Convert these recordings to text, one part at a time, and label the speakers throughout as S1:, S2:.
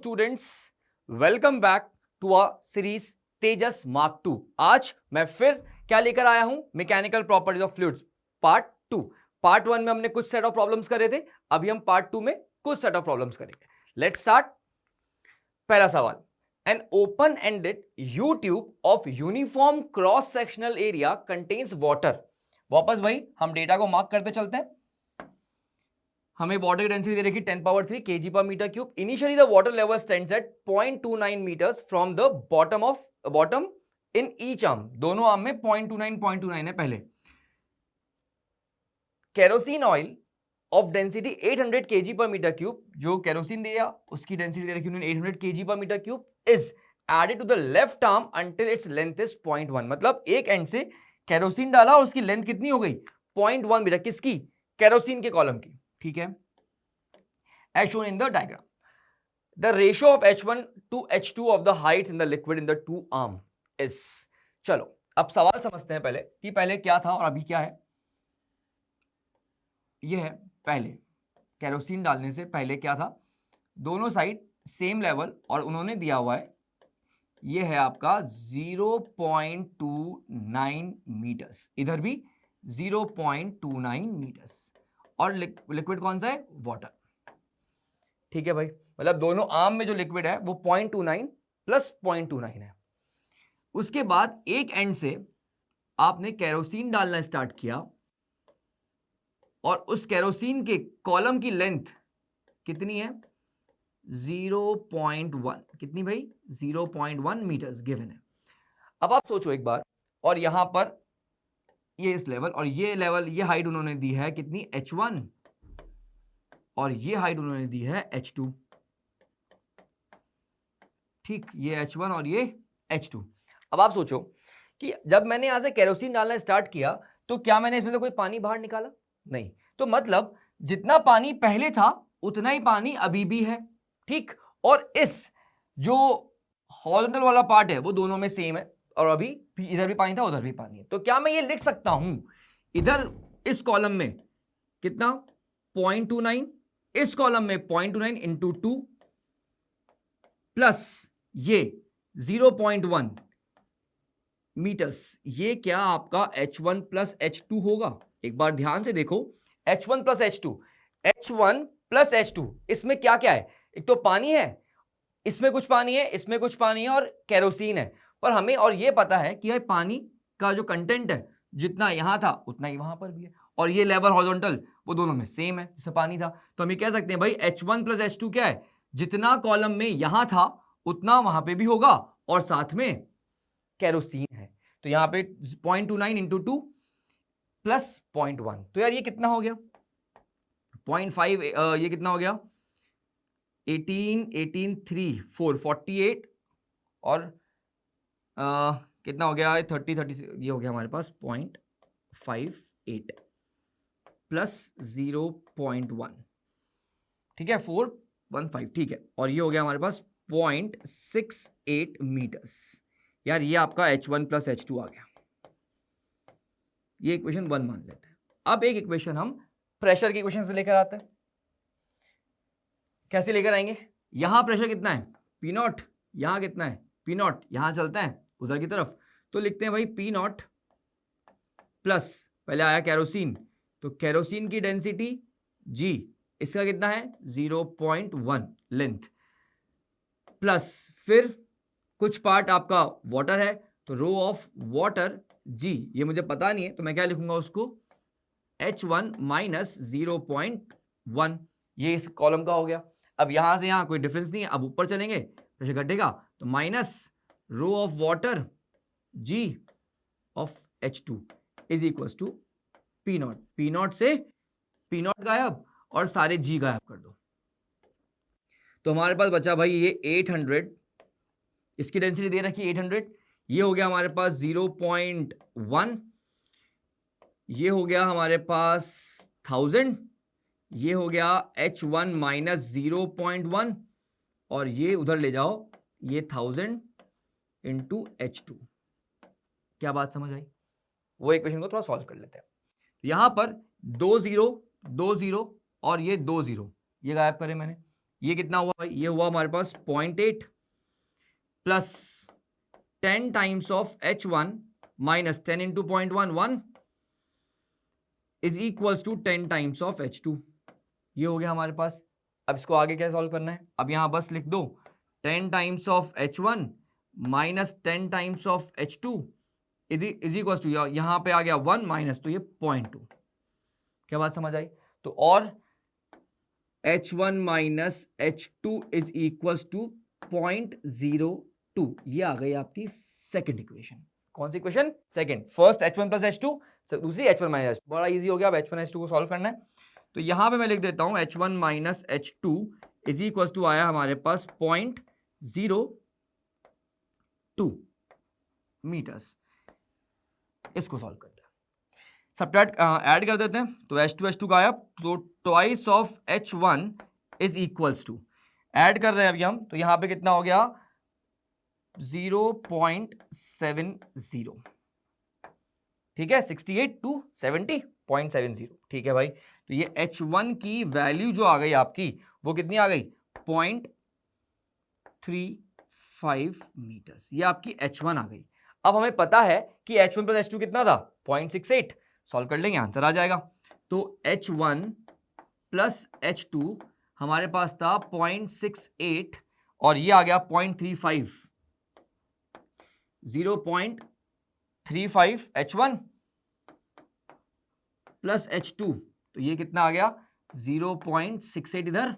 S1: Students, welcome back to our series Tejas mark 2। आज मैं फिर क्या लेकर आया हूं, mechanical properties of fluids part 2। Part 1 में हमने कुछ सेट ऑफ प्रॉब्लम्स करे थे, अभी हम पार्ट 2 में कुछ सेट ऑफ प्रॉब्लम्स करेंगे। Let's start. पहला सवाल, an open ended you tube of uniform cross sectional area contains water. वापस भाई हम डेटा को मार्क करते चलते हैं। हमें वाटर की डेंसिटी दे रखी 10 power 3 kg per meter cube। Initially the water level stands at 0.29 metres from the bottom in each arm. दोनों आर्म में 0.29 है। पहले kerosene oil of density 800 kg per meter cube, जो केरोसिन दिया उसकी डेंसिटी दे रखी उन्होंने 800 kg per meter cube, is added to the left arm until its length is 0.1। मतलब एक एंड से केरोसिन डाला और उसकी लेंथ कितनी हो गई 0.1 मीटर। किसकी? केरोसिन के कॉलम की। ठीक है, as shown in the diagram, the ratio of H1 to H2 of the heights in the liquid in the two arm is। चलो अब सवाल समझते हैं पहले कि पहले क्या था और अभी क्या है। यह है पहले केरोसिन डालने से पहले क्या था, दोनों साइड सेम लेवल और उन्होंने दिया हुआ है यह है आपका 0.29 मीटर्स, इधर भी 0.29 मीटर्स और लिक्विड कौन सा है? वाटर। ठीक है भाई, मतलब दोनों आर्म में जो लिक्विड है वो 0.29 प्लस 0.29 है। उसके बाद एक एंड से आपने केरोसिन डालना स्टार्ट किया और उस केरोसिन के कॉलम की लेंथ कितनी है? 0.1। कितनी भाई? 0.1 मीटर्स गिवन है। अब आप सोचो एक बार, और यहां पर ये इस लेवल और ये लेवल, ये हाइट उन्होंने दी है कितनी? H1, और ये हाइट उन्होंने दी है H2। ठीक, ये H1 और ये H2। अब आप सोचो कि जब मैंने यहां से केरोसिन डालना स्टार्ट किया तो क्या मैंने इसमें से कोई पानी बाहर निकाला? नहीं। तो मतलब जितना पानी पहले था उतना ही पानी अभी भी है। ठीक, और इस जो हॉरिजॉन्टल वाला पार्ट है वो दोनों में सेम है, और अभी इधर भी पानी था उधर भी पानी है। तो क्या मैं ये लिख सकता हूं, इधर इस कॉलम में कितना? 0.29, इस कॉलम में 0.29 इंटू 2 प्लस ये 0.1 मीटर्स। ये क्या आपका H1 प्लस H2 होगा? एक बार ध्यान से देखो, H1 plus H2, H1 plus H2, इसमें क्या क्या है? एक तो पानी है, इसमें कुछ पानी है, इसमें कुछ पानी है और केरोसिन है। पर हमें और ये पता है कि पानी का जो कंटेंट है जितना यहां था उतना ही वहां पर भी है, और ये लेवल हॉरिजॉन्टल वो दोनों में सेम है जिसमें पानी था। तो हम ये कह सकते हैं भाई H1 प्लस H2 क्या है? जितना कॉलम में यहां था उतना वहां पे भी होगा, और साथ में केरोसिन है। तो यहां पे 0.29 इंटू 2 प्लस 0.1, तो यार ये कितना हो गया? 0.5, ये कितना हो गया? 18, 18, 3, 4, 48, और कितना हो गया? 30, 30, ये हो गया हमारे पास 0.58 प्लस 0.1। ठीक है, 415। ठीक है, और ये हो गया हमारे पास 0.68 मीटर्स। यार ये आपका H1 प्लस H2 आ गया। ये इक्वेशन 1 मान लेते हैं। अब एक इक्वेशन हम प्रेशर की इक्वेशन से लेकर आते हैं। कैसे लेकर आएंगे? यहां प्रेशर कितना है? P0। यहां कितना है? P0। यहां चलता है उधर की तरफ, तो लिखते हैं भाई P0 प्लस, पहले आया केरोसिन, तो केरोसिन की डेंसिटी G, इसका कितना है? 0.1 लेंथ, प्लस फिर कुछ पार्ट आपका वाटर है, तो रो ऑफ वाटर G, ये मुझे पता नहीं है तो मैं क्या लिखूंगा उसको? H1 minus 0.1। ये इस कॉलम का हो गया। अब यहां से यहां कोई डिफरेंस नहीं है, अब ऊपर चलेंगे प्रेशर घटेगा, तो minus rho of water G of H2 is equal to P0। P0 से P0 गायब और सारे G गायब कर दो, तो हमारे पास बचा भाई ये 800, इसकी डेंसिटी दे रखी 800, ये हो गया हमारे पास 0.1, ये हो गया हमारे पास 1000, ये हो गया H1 माइनस 0.1, और ये उधर ले जाओ, ये 1000 इंटू H2। क्या बात समझ आई? वो इक्वेशन को थोड़ा सॉल्व कर लेते हैं। यहां पर 2 0 2 0 और ये 2 0, ये गायब करे मैंने, ये कितना हुआ भाई, ये हुआ हमारे पास 0.8 plus 10 times of H1 minus 10 into 0.11 is equals to 10 times of H2। ये हो गया हमारे पास। अब इसको आगे क्या सॉल्व करना है, अब यहां बस लिख दो 10 times of H1 minus 10 times of H2 is equals to, यहां पे आ गया 1 माइनस, तो ये 0.2। क्या बात समझ आई? तो और H1 minus H2 is equals to 0.02, ये आ गई आपकी सेकंड इक्वेशन। कौन सी equation? Second. First H1 plus H2, दूसरी H1 माइनस H2। बड़ा इजी हो गया। अब H1 H2 को सॉल्व करना है, तो यहां पे मैं लिख देता हूं H1 minus H2 is equals to आया हमारे पास 0.02 मीटर्स। इसको सॉल्व करते हैं, सबट्रैक्ट ऐड कर देते हैं, तो H2 गायब, तो twice of H1 is equals to, add कर रहे हैं अभी हम, तो यहां पे कितना हो गया 0.70। ठीक है, 68 टू 70.70। ठीक है भाई, तो ये H1 की वैल्यू जो आ गई आपकी वो कितनी आ गई 0.35 मीटर्स, ये आपकी H1 आ गई। अब हमें पता है कि H1 प्लस H2 कितना था 0.68, सॉल्व कर लेंगे आंसर आ जाएगा। तो H1 प्लस H2 हमारे पास था 0.68 और ये आ गया 0.35, 0.35 H1 प्लस H2, तो ये कितना आ गया 0.68 इधर,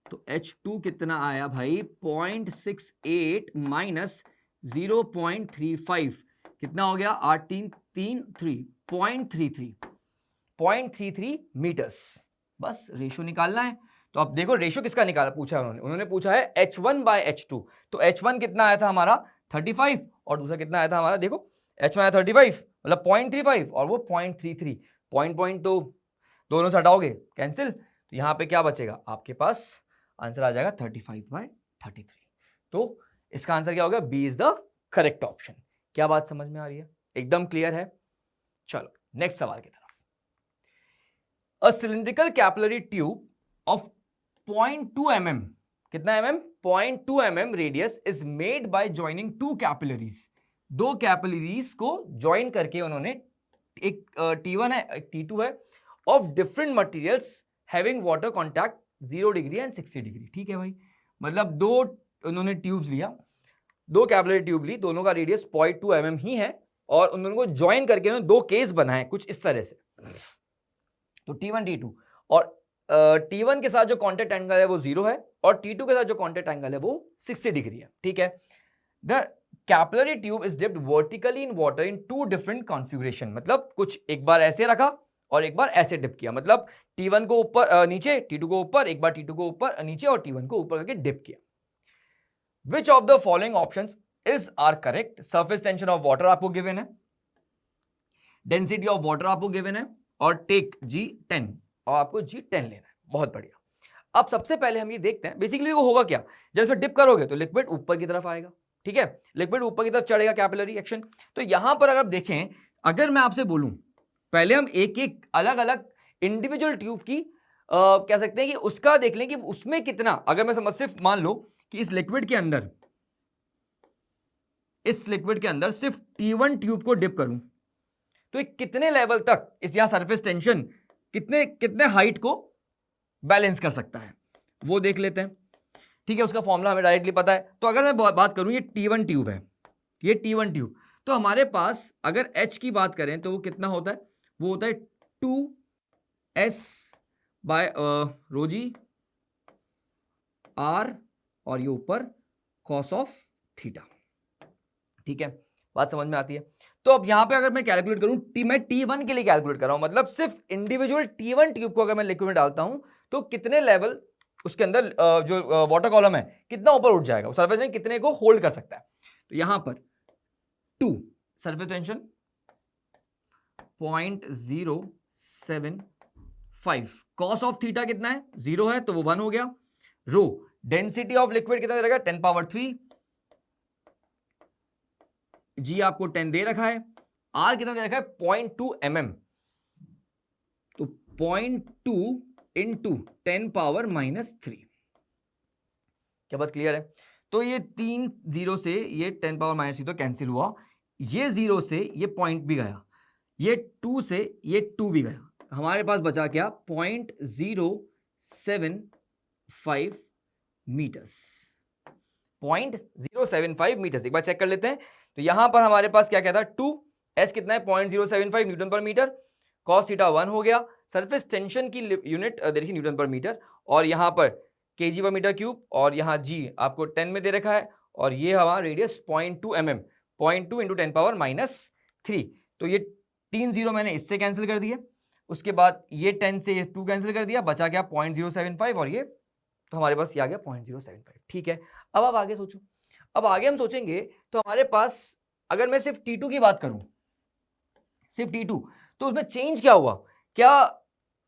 S1: तो H2 कितना आया भाई 0.68 माइनस 0.35, कितना हो गया 8 3 3 3 0.33 मीटर्स। बस रेशो निकालना है। तो अब देखो रेशो किसका निकाला पूछा है उन्होंने पूछा है H1 बाय H2। तो H1 कितना आया था हमारा 35 और दूसरा कितना आया था हमारा, देखो H1 आया 35 मतलब 0.35 और वो 0.33, पॉइंट तो दोनों से हटाओगे कैंसिल, तो यहां पे क्या बचेगा आपके पास, आंसर आ जाएगा 35/33। तो इसका आंसर क्या होगा, B is the correct option. क्या बात समझ में आ रही है, एकदम क्लियर है? चलो नेक्स्ट सवाल की तरफ। A cylindrical capillary tube of 0.2 mm, कितना mm 0.2 mm radius is made by joining two capillaries, दो कैपिलरीज को ज्वाइन करके उन्होंने, एक T1 है एक T2 है, of different materials having water contact 0 degree and 60 degree. ठीक है भाई, मतलब दो उन्होंने ट्यूब्स लिया, दो कैपिलरी ट्यूब ली, दोनों का रेडियस 0.2 mm ही है और उन दोनों को ज्वाइन करके उन्होंने दो केस बनाए कुछ इस तरह से। तो T1 T2 और T1 के साथ जो कॉन्टैक्ट एंगल है वो 0 है और T2 के साथ जो कॉन्टैक्ट एंगल है वो 60 डिग्री है। ठीक है, the capillary tube is dipped vertically in water in two different configuration, मतलब कुछ एक बार ऐसे रखा और एक बार ऐसे डिप किया, मतलब T1 को ऊपर नीचे, T2 को ऊपर, एक बार T2 को ऊपर नीचे और T1 को ऊपर करके डिप किया। Which of the following options is are correct? Surface tension of water आपको गिवन है, डेंसिटी ऑफ वाटर आपको गिवन है और टेक G10 और आपको G10 लेना है। बहुत बढ़िया। अब सबसे पहले हम ये देखते हैं बेसिकली वो होगा क्या, जब इसमें डिप करोगे तो लिक्विड ऊपर की तरफ आएगा। ठीक है, लिक्विड ऊपर की तरफ चढ़ेगा, कैपिलरी एक्शन। तो यहां पर अगर आप देखें, अगर मैं आपसे बोलूं पहले हम एक एक अलग अलग इंडिविजुअल ट्यूब की कह सकते हैं कि उसका देख लें कि उसमें कितना, अगर मैं समझ सिर्फ मान लो कि इस लिक्विड के अंदर सिर्फ T1 ट्यूब को डिप करूं तो ये कितने लेवल तक इस यहां सरफेस टेंशन कितने हाइट को बैलेंस कर सकता है वो देख लेते हैं। ठीक है, उसका फॉर्मूला हमें डायरेक्टली पता है। तो अगर मैं बात करूं ये T1 ट्यूब है, ये T1 ट्यूब, तो हमारे पास अगर H की बात करें तो वो कितना होता है, वो होता है 2s bye row g are और ये ऊपर कॉस ऑफ थीटा। ठीक है, बात समझ में आती है? तो अब यहां पे अगर मैं कैलकुलेट करूं, मैं T1 के लिए कैलकुलेट कर रहा हूं, मतलब सिर्फ इंडिविजुअल T1 ट्यूब को अगर मैं लिक्विड में डालता हूं तो कितने लेवल उसके अंदर जो वाटर कॉलम है कितना ऊपर उठ जाएगा, सरफेस टेंशन कितने को होल्ड कर सकता है। तो यहां पर 2 surface tension 0.075, cos of theta कितना है 0 है तो वो 1 हो गया, रो डेंसिटी ऑफ लिक्विड कितना रहेगा 10⁻3, जी आपको 10 दे रखा है, आर कितना दे रखा है 0.2 mm, तो 0.2 इंटू 10⁻³ क्या बात क्लियर है? तो ये 3 0 से ये 10 पावर माइनस 3 तो कैंसिल हुआ, ये 0 से ये पॉइंट भी गया, ये 2 से ये 2 भी गया, हमारे पास बचा क्या? 0.075 मीटर्स, 0.075 मीटर्स। एक बार चेक कर लेते हैं। तो यहां पर हमारे पास क्या क्या था? 2, एस कितना है? 0.075 न्यूटन पर मीटर, कॉस थीटा 1 हो गया, सरफेस टेंशन की यूनिट देखिए न्यूटन पर मीटर, और यहां पर केजी पर मीटर क्यूब, और यहां जी आपको 10 में दे रखा है, और ये हमारा radius 0.2 mm, 0.2 into 10 power minus 3। तो ये 3 0 मैंने इससे कैंसिल कर दिए, उसके बाद ये 10 से ये 2 कैंसिल कर दिया, बचा गया 0.075, और ये तो हमारे पास ये आ गया 0.075। ठीक है, अब आप आगे सोचो। अब आगे हम सोचेंगे तो हमारे पास अगर मैं सिर्फ T2 की बात करूं, सिर्फ T2, तो उसमें चेंज क्या हुआ? क्या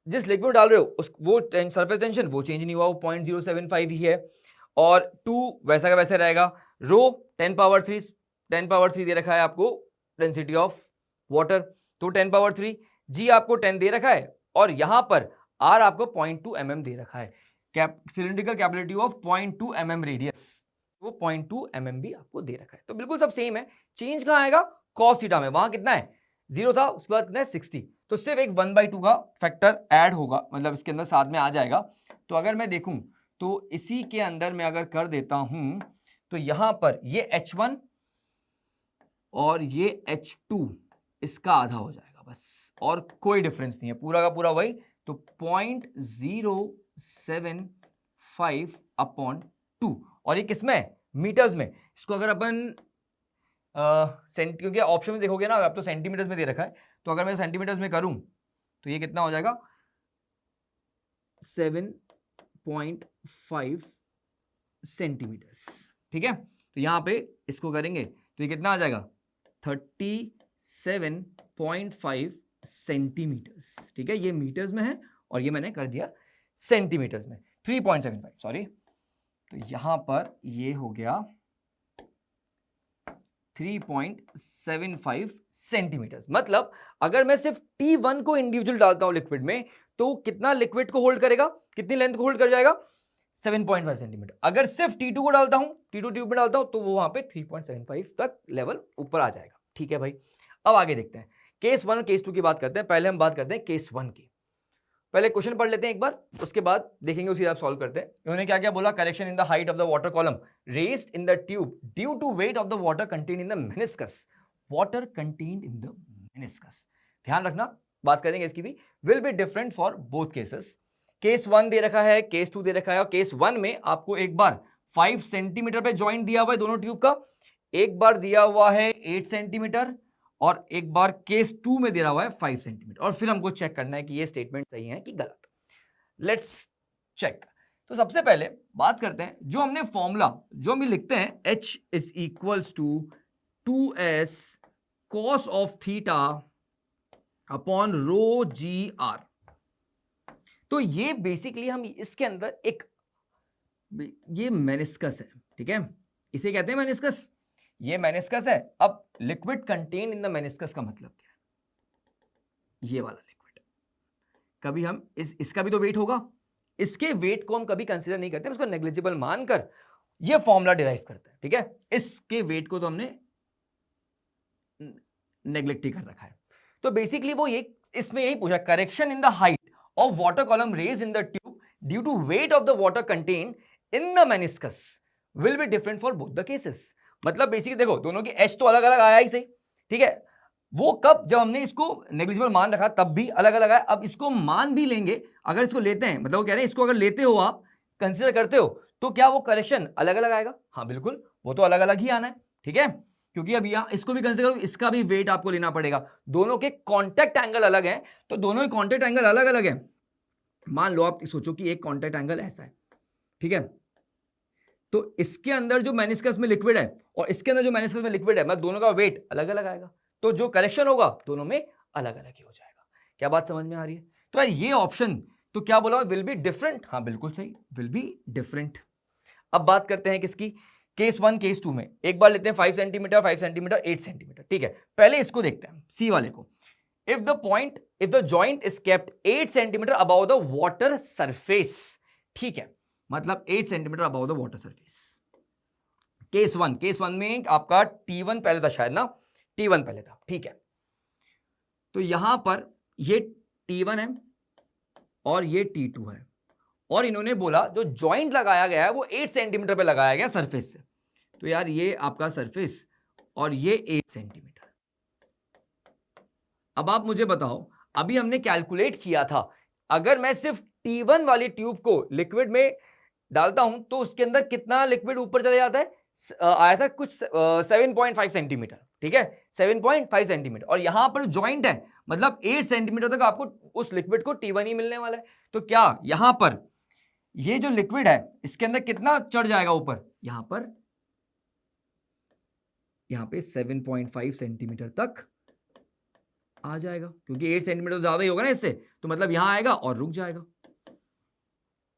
S1: जिस लिक्विड डाल रहे हो उस वो सरफेस टेंशन वो चेंज नहीं हुआ, वो 0.075 ही है, और 2 वैसा का वैसा रहेगा। रो 10 पावर 3 दे रखा है आपको डेंसिटी ऑफ वाटर, तो 10 पावर 3, जी आपको 10 दे रखा है, और यहां पर आर आपको 0.2 mm दे रखा है, cylindrical capacity of 0.2 mm radius, वो 0.2 mm भी आपको दे रखा है। तो बिल्कुल सब सेम है, चेंज कहां आएगा? कॉस थीटा में। वहां कितना है? 0 था, उसके बाद कितना है? 60, तो सिर्फ एक 1/2 का फैक्टर ऐड होगा, मतलब इसके अंदर साथ में आ जाएगा। तो अगर मैं देखूं तो इसी के अंदर मैं अगर कर देता हूं तो यहां पर ये H1 और ये H2 इसका आधा हो जाएगा बस, और कोई डिफरेंस नहीं है, पूरा का पूरा वही। तो 0.075/2, और ये किसमें? मीटर्स में। इसको अगर अपन क्योंकि ऑप्शन में देखोगे ना, अब तो सेंटीमीटर्स में दे रखा है, तो अगर मैं सेंटीमीटर्स में करूं तो ये कितना हो जाएगा? 7.5 सेंटीमीटर्स। ठीक है, तो यहां पे इसको करेंगे तो ये कितना आ जाएगा? 37.5 सेंटीमीटर्स। ठीक है, ये मीटर्स में है और ये मैंने कर दिया सेंटीमीटर्स में, 3.75 सॉरी। तो यहां पर ये हो गया 3.75 सेंटीमीटर्स। मतलब अगर मैं सिर्फ T1 को इंडिविजुअल डालता हूं लिक्विड में, तो कितना लिक्विड को होल्ड करेगा? कितनी लेंथ को होल्ड कर जाएगा? 7.5 सेंटीमीटर। अगर सिर्फ T2 को डालता हूं, T2 ट्यूब में डालता हूं, तो वो वहां पे 3.75 तक लेवल ऊपर आ जाएगा। ठीक है भाई, अब आगे देखते हैं केस 1 और केस 2 की बात करते हैं। पहले हम बात करते हैं केस 1 की। पहले क्वेश्चन पढ़ लेते हैं एक बार, उसके बाद देखेंगे उसी आप सॉल्व करते हैं। उन्होंने क्या क्या बोला? Correction in the height of the water column raised in the tube due to weight of the water contained in the meniscus. Water contained in the meniscus, ध्यान रखना, बात करेंगे इसकी भी। Will be different for both cases. Case 1 दे रखा है, case 2 दे रखा है, और केस 1 में आपको एक बार 5 सेंटीमीटर पे जॉइंट दिया हुआ है दोनों ट्यूब का, एक बार दिया हुआ है 8 सेंटीमीटर, और एक बार केस 2 में दे रहा हुआ है 5 सेंटीमीटर। और फिर हमको चेक करना है कि ये स्टेटमेंट सही है कि गलत। Let's check. तो सबसे पहले बात करते हैं, जो हमने फॉर्मूला जो हम लिखते हैं H is equals to 2s cos of theta upon rho g r. तो ये बेसिकली हम इसके अंदर एक, ये मेनिस्कस है, ठीक है, इसे कहते हैं मेनिस्कस, ये मेनिस्कस है। अब liquid contain in the meniscus का मतलब क्या है? ये वाला लिक्विड। कभी हम इसका भी तो वेट होगा, इसके वेट को हम कभी कंसीडर नहीं करते, उसको नेग्लिजिबल मानकर ये फॉर्मूला डिराइव करते हैं। ठीक है, इसके वेट को तो हमने नेग्लेक्ट ही कर रखा है। तो बेसिकली वो ये इसमें यही पूछा, correction in the height of water column raise in the tube due to weight of the water contain in the meniscus will be different for both the cases. मतलब बेसिकली देखो, दोनों की एच तो अलग अलग आया ही सही, ठीक है, वो कब? जब हमने इसको नेग्लिजिबल मान रखा तब भी अलग अलग आया। अब इसको मान भी लेंगे, अगर इसको लेते हैं, मतलब वो कह रहे हैं इसको अगर लेते हो आप, कंसीडर करते हो, तो क्या वो करेक्शन अलग अलग आएगा? हाँ बिल्कुल, वो तो अलग अलग ही आना है। ठीक है, क्योंकि अब यहां इसको भी कंसीडर करो, इसका भी वेट आपको लेना पड़ेगा। दोनों के कॉन्टैक्ट एंगल अलग हैं, तो दोनों के कॉन्टैक्ट एंगल अलग अलग हैं। मान लो आप सोचो कि एक कॉन्टैक्ट एंगल ऐसा है, ठीक है, तो इसके अंदर जो मेनिस्कस में लिक्विड है और इसके अंदर जो मेनिस्कस में लिक्विड है, मतलब दोनों का वेट अलग अलग आएगा, तो जो करेक्शन होगा दोनों में अलग अलग ही हो जाएगा। क्या बात समझ में आ रही है? तो यार ये ऑप्शन तो क्या बोला, विल बी डिफरेंट। हाँ बिल्कुल सही, विल बी डिफरेंट। अब बात करते हैं किसकी, केस 1 केस 2 में। एक बार लेते हैं 5 सेंटीमीटर 5 सेंटीमीटर 8 सेंटीमीटर। ठीक है, पहले इसको देखते हैं, सी वाले को। If the joint is kept 8 centimetre above the water surface, ठीक है, मतलब 8 centimetre above the water surface. Case one में आपका T1 पहले था शायद ना, T1 पहले था, ठीक है। तो यहां पर ये T1 है और ये T2 है, और इन्होंने बोला जो जॉइंट लगाया गया है वो 8 सेंटीमीटर पे लगाया गया सरफेस से। तो यार ये आपका सरफेस और ये 8 सेंटीमीटर। अब आप मुझे बताओ, अभी हमने कैलकुलेट किया था, अगर मैं सिर्फ T1 वाली ट्यूब को लिक्विड में डालता हूं तो उसके अंदर कितना लिक्विड ऊपर चले जाता है, आया था कुछ 7.5 सेंटीमीटर, ठीक है, 7.5 सेंटीमीटर। और यहां पर जॉइंट है, मतलब 8 सेंटीमीटर तक आपको उस लिक्विड को T1 ही मिलने वाला है। तो क्या यहां पर ये जो लिक्विड है इसके अंदर कितना चढ़ जाएगा ऊपर, यहां पे 7.5 सेंटीमीटर तक आ जाएगा, क्योंकि 8 सेंटीमीटर तो ज्यादा ही होगा ना इससे, तो मतलब यहां आएगा और रुक जाएगा,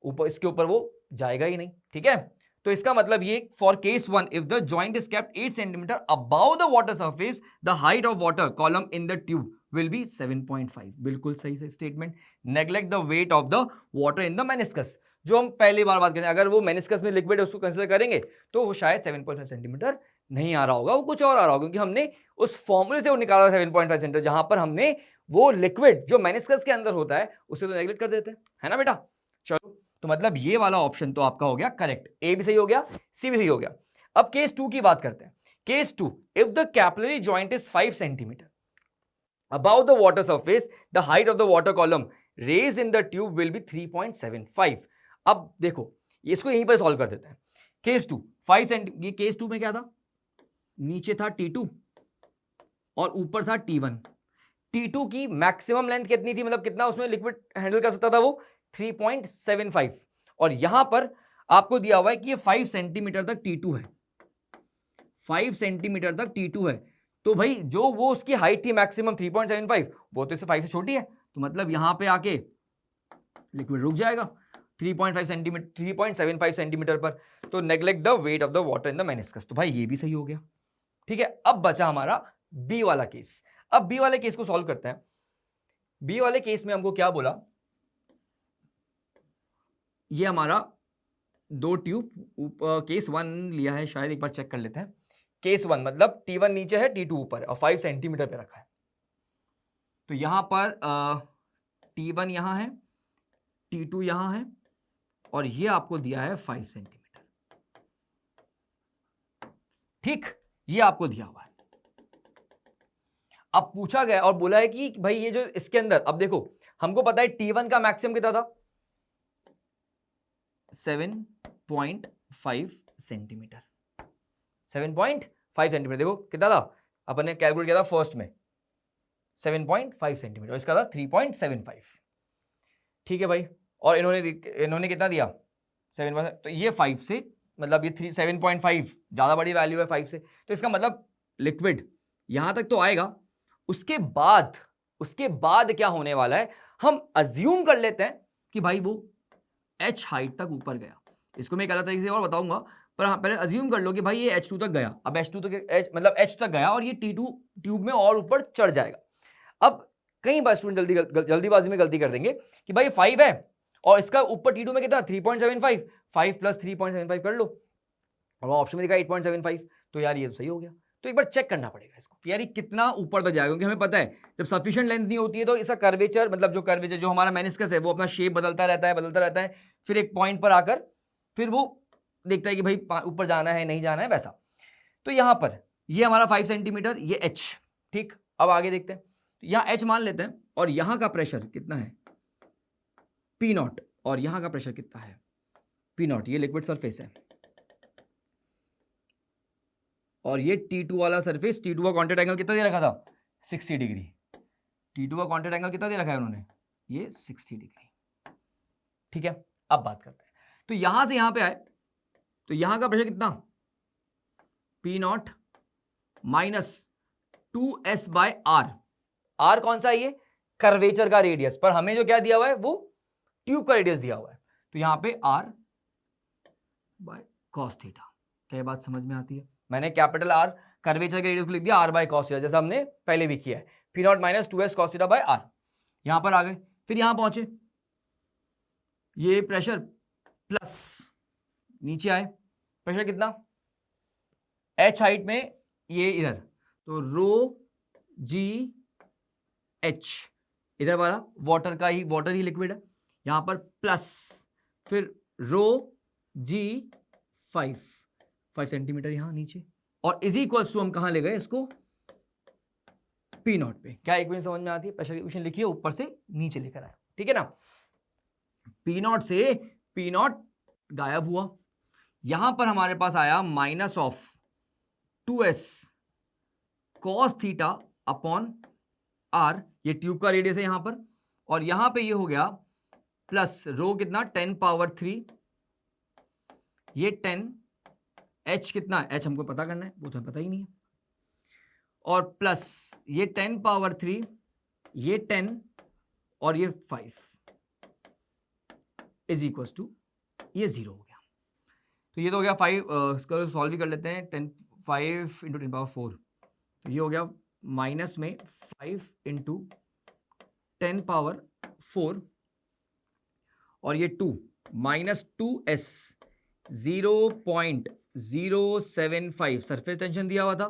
S1: ऊपर इसके ऊपर वो जाएगा ही नहीं, ठीक है। तो इसका मतलब ये, for case 1 if the joint is kept 8 centimetre above the water surface the height of water column in the tube will be 7.5। बिल्कुल सही से statement. Neglect the wait of the water in the meniscus, जो हम पहली बार बात करें, अगर वो मेनिस्कस में लिक्विड है उसको कंसीडर करेंगे तो वो शायद 7.5 सेंटीमीटर नहीं आ रहा होगा, वो कुछ और आ रहा होगा, क्योंकि हमने उस फॉर्मूले से वो निकाला 7.5 सेंटीमीटर, जहां पर हमने वो लिक्विड जो मेनिस्कस के अंदर होता है उसे तो नेग्लेक्ट कर देते हैं, है ना बेटा। चलो, तो मतलब ये वाला ऑप्शन तो आपका हो गया करेक्ट, ए भी सही हो गया, सी भी सही हो गया। अब केस 2 की बात करते हैं। Case 2, if the capillary joint is 5 centimetre above the water surface the height of the water column raised in the tube will be 3.75। अब देखो इसको यहीं पर सॉल्व कर देते हैं। केस 2 5 सेंटीमीटर, ये केस 2 में क्या था, नीचे था T2 और ऊपर था T1। T2 की मैक्सिमम लेंथ कितनी थी, मतलब कितना उसमें लिक्विड हैंडल कर सकता था वो, 3.75। और यहां पर आपको दिया हुआ है कि ये 5 सेंटीमीटर तक T2 है, 5 सेंटीमीटर तक T2 है। तो भाई जो वो उसकी हाइट थी मैक्सिमम 3.75, वो तो इससे 5 से छोटी है, तो मतलब यहां पे आके लिक्विड रुक जाएगा 3.75 सेंटीमीटर पर। तो neglect the wait of the water in the meniscus, तो भाई ये भी सही हो गया, ठीक है। अब बचा हमारा बी वाला केस। अब बी वाले केस को सॉल्व करते हैं। बी वाले केस में हमको क्या बोला, ये हमारा 2 ट्यूब, केस 1 लिया है शायद, एक बार चेक कर लेते हैं। केस 1 मतलब T1 नीचे है, T2 ऊपर है और 5 सेंटीमीटर पे रखा है। तो यहां पर T1 यहां है, T2 यहां है, और ये आपको दिया है 5 सेंटीमीटर, ठीक, ये आपको दिया हुआ है। अब पूछा गया और बोला है कि भाई ये जो इसके अंदर, अब देखो हमको पता है T1 का मैक्सिमम कितना था, 7.5 सेंटीमीटर, 7.5 सेंटीमीटर। देखो कितना था, अपन ने कैलकुलेट किया था फर्स्ट में 7.5 सेंटीमीटर, इसका था 3.75, ठीक है भाई। और इन्होंने कितना दिया 7.5, तो ये 5 से, मतलब ये 7.5 ज्यादा बड़ी वैल्यू है 5 से, तो इसका मतलब लिक्विड यहां तक तो आएगा। उसके बाद क्या होने वाला है, हम अज्यूम कर लेते हैं कि भाई वो H हाइट तक ऊपर गया। इसको मैं एक अलग तरीके से और बताऊंगा, पर हाँ पहले अज्यूम कर लो कि भाई ये H2 तक गया। अब H2 तक मतलब H तक गया और ये T2 ट्यूब में और ऊपर चढ़ जाएगा। अब कई बार स्टूडेंट जल्दीबाजी में गलती कर देंगे कि भाई 5 है और इसका ऊपर T2 में कितना 3.75, 5 प्लस 3.75 कर लो, और ऑप्शन में दिखा 8.75, तो यार ये तो सही हो गया। तो एक बार चेक करना पड़ेगा इसको कि यार ये कितना ऊपर तक जाएगा, क्योंकि हमें पता है जब सफिशिएंट लेंथ नहीं होती है तो इसका कर्वेचर, मतलब जो हमारा मेनिस्कस है वो अपना शेप बदलता रहता है, फिर एक पॉइंट पर आकर फिर वो देखता है कि भाई ऊपर जाना है नहीं जाना है, वैसा। तो यहां पर ये हमारा 5 सेंटीमीटर, ये H, ठीक। अब आगे देखते हैं, तो यहां H मान लेते हैं, और यहां का प्रेशर कितना है P0, और यहां का प्रेशर कितना है P0, ये लिक्विड सरफेस है, और ये T2 वाला सरफेस, T2 का कॉन्टैक्ट एंगल कितना दे रखा था 60 डिग्री, T2 का कॉन्टैक्ट एंगल कितना दे रखा है उन्होंने, ये 60 डिग्री, ठीक है। अब बात करते हैं, तो यहां से यहां पे आए तो यहां का प्रेशर कितना P0 माइनस 2S/R, R कौन सा है, ये कर्वेचर का रेडियस, पर हमें जो क्या दिया हुआ है वो ट्यूब का रेडियस दिया हुआ है, तो यहां पे R/cos थीटा। क्या बात समझ में आती है, मैंने कैपिटल R कर्वेचर के रेडियस को लिख दिया R/cos थीटा, जैसा हमने पहले भी किया है, P0 माइनस 2S/cos थीटा/R। यहां पर आ गए, फिर यहां पहुंचे, ये प्रेशर प्लस नीचे आए, प्रेशर कितना, एच हाइट में, ये इधर, तो रो जी एच, इधर वाला वाटर ही लिक्विड है, यहां पर प्लस, फिर रो जी 5 सेंटीमीटर यहां नीचे, और इज इक्वल्स टू हम कहां ले गए इसको, पी नॉट पे। क्या इक्वेशन समझ में आती है, प्रेशर इक्वेशन लिखिए, ऊपर से नीचे लेकर आए, ठीक है ना। पी नॉट से पी नॉट गायब हुआ, यहां पर हमारे पास आया minus of 2s cos theta upon r, ये ट्यूब का रेडियस है यहां पर, और यहां पे ये हो गया प्लस रो कितना 10 पावर 3, ये 10, h कितना, h हमको पता करना है, वो तो पता ही नहीं है, और प्लस ये 10 पावर 3, ये 10 और ये 5 इज इक्वल टू, ये 0 हो गया। तो ये तो हो गया 5, इसको सॉल्व भी कर लेते हैं, 5 इंटू 10 पावर 4, तो ये हो गया माइनस में 5 इंटू 10 पावर 4, और ये 2 माइनस 2s 0.075 सरफेस टेंशन दिया हुआ था,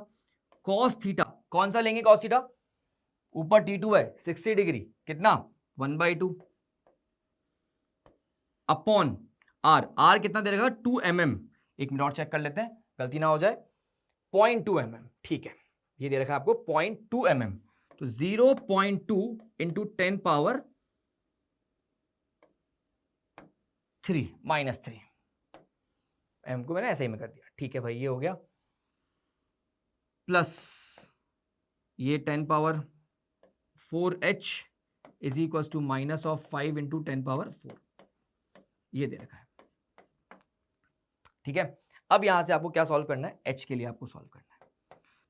S1: कॉस थीटा कौन सा लेंगे, कॉस थीटा ऊपर T2 है 60 डिग्री, कितना 1/2 अपॉन आर, आर कितना दे रखा 2 mm, एक मिनट और चेक कर लेते हैं गलती ना हो जाए, 0.2 mm, ठीक है, ये दे रखा है आपको 0.2 mm, तो 0.2 इंटू 10 पावर 3 माइनस 3, एम को मैंने ऐसे ही में कर दिया, ठीक है भाई, ये हो गया, प्लस ये 10 power 4h is equal to minus of 5 into 10 power 4, ये दे रखा है, ठीक है। अब यहां से आपको क्या सॉल्व करना है, h के लिए आपको सॉल्व करना है,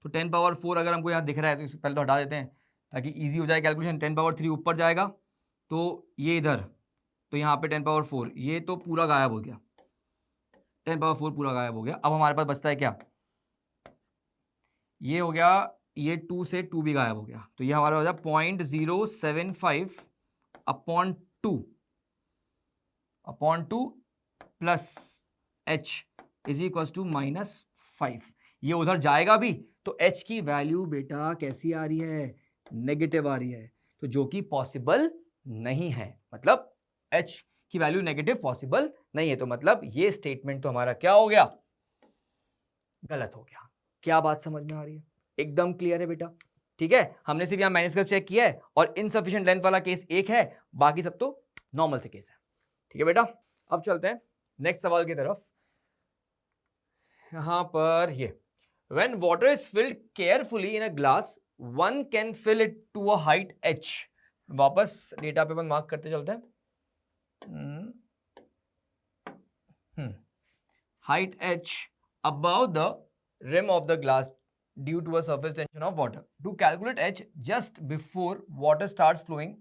S1: तो 10 पावर 4 अगर हमको यहाँ दिख रहा है तो इसे पहले तो हटा देते हैं ताकि इजी हो जाए कैलकुलेशन, 10 पावर 3 ऊपर जाएगा, तो ये इधर, तो यहाँ पे 10 पावर 4, ये तो पूरा गायब हो गया, 10 पावर 4 पूरा गायब हो गया। अब हमारे पास बचता है क्या, ये हो गया, ये 2 से 2 भी गायब हो गया, तो ये हमारा हो जाए 0.075 upon 2 plus h is equal to -5, ये उधर जाएगा भी तो h की वैल्यू बेटा कैसी आ रही है, नेगेटिव आ रही है, तो जो कि पॉसिबल नहीं है, मतलब h की वैल्यू नेगेटिव पॉसिबल नहीं है, तो मतलब ये स्टेटमेंट तो हमारा क्या हो गया, गलत हो गया। क्या बात समझ में आ रही है, एकदम क्लियर है बेटा, ठीक है। हमने सिर्फ यहाँ मेनिस्कस चेक किया है और इनसफिशिएंट लेंथ वाला केस एक है, बाकी सब तो नॉर्मल से केस है, ठीक है बेटा। अब चलते हैं नेक्स्ट सवाल की तरफ, यहां पर ये, when water is filled carefully in a glass one can fill it to a height h, वापस डेटा पे मार्क करते चलते हैं, height h above the rim of the glass due to a surface tension of water. To calculate h just before water starts flowing,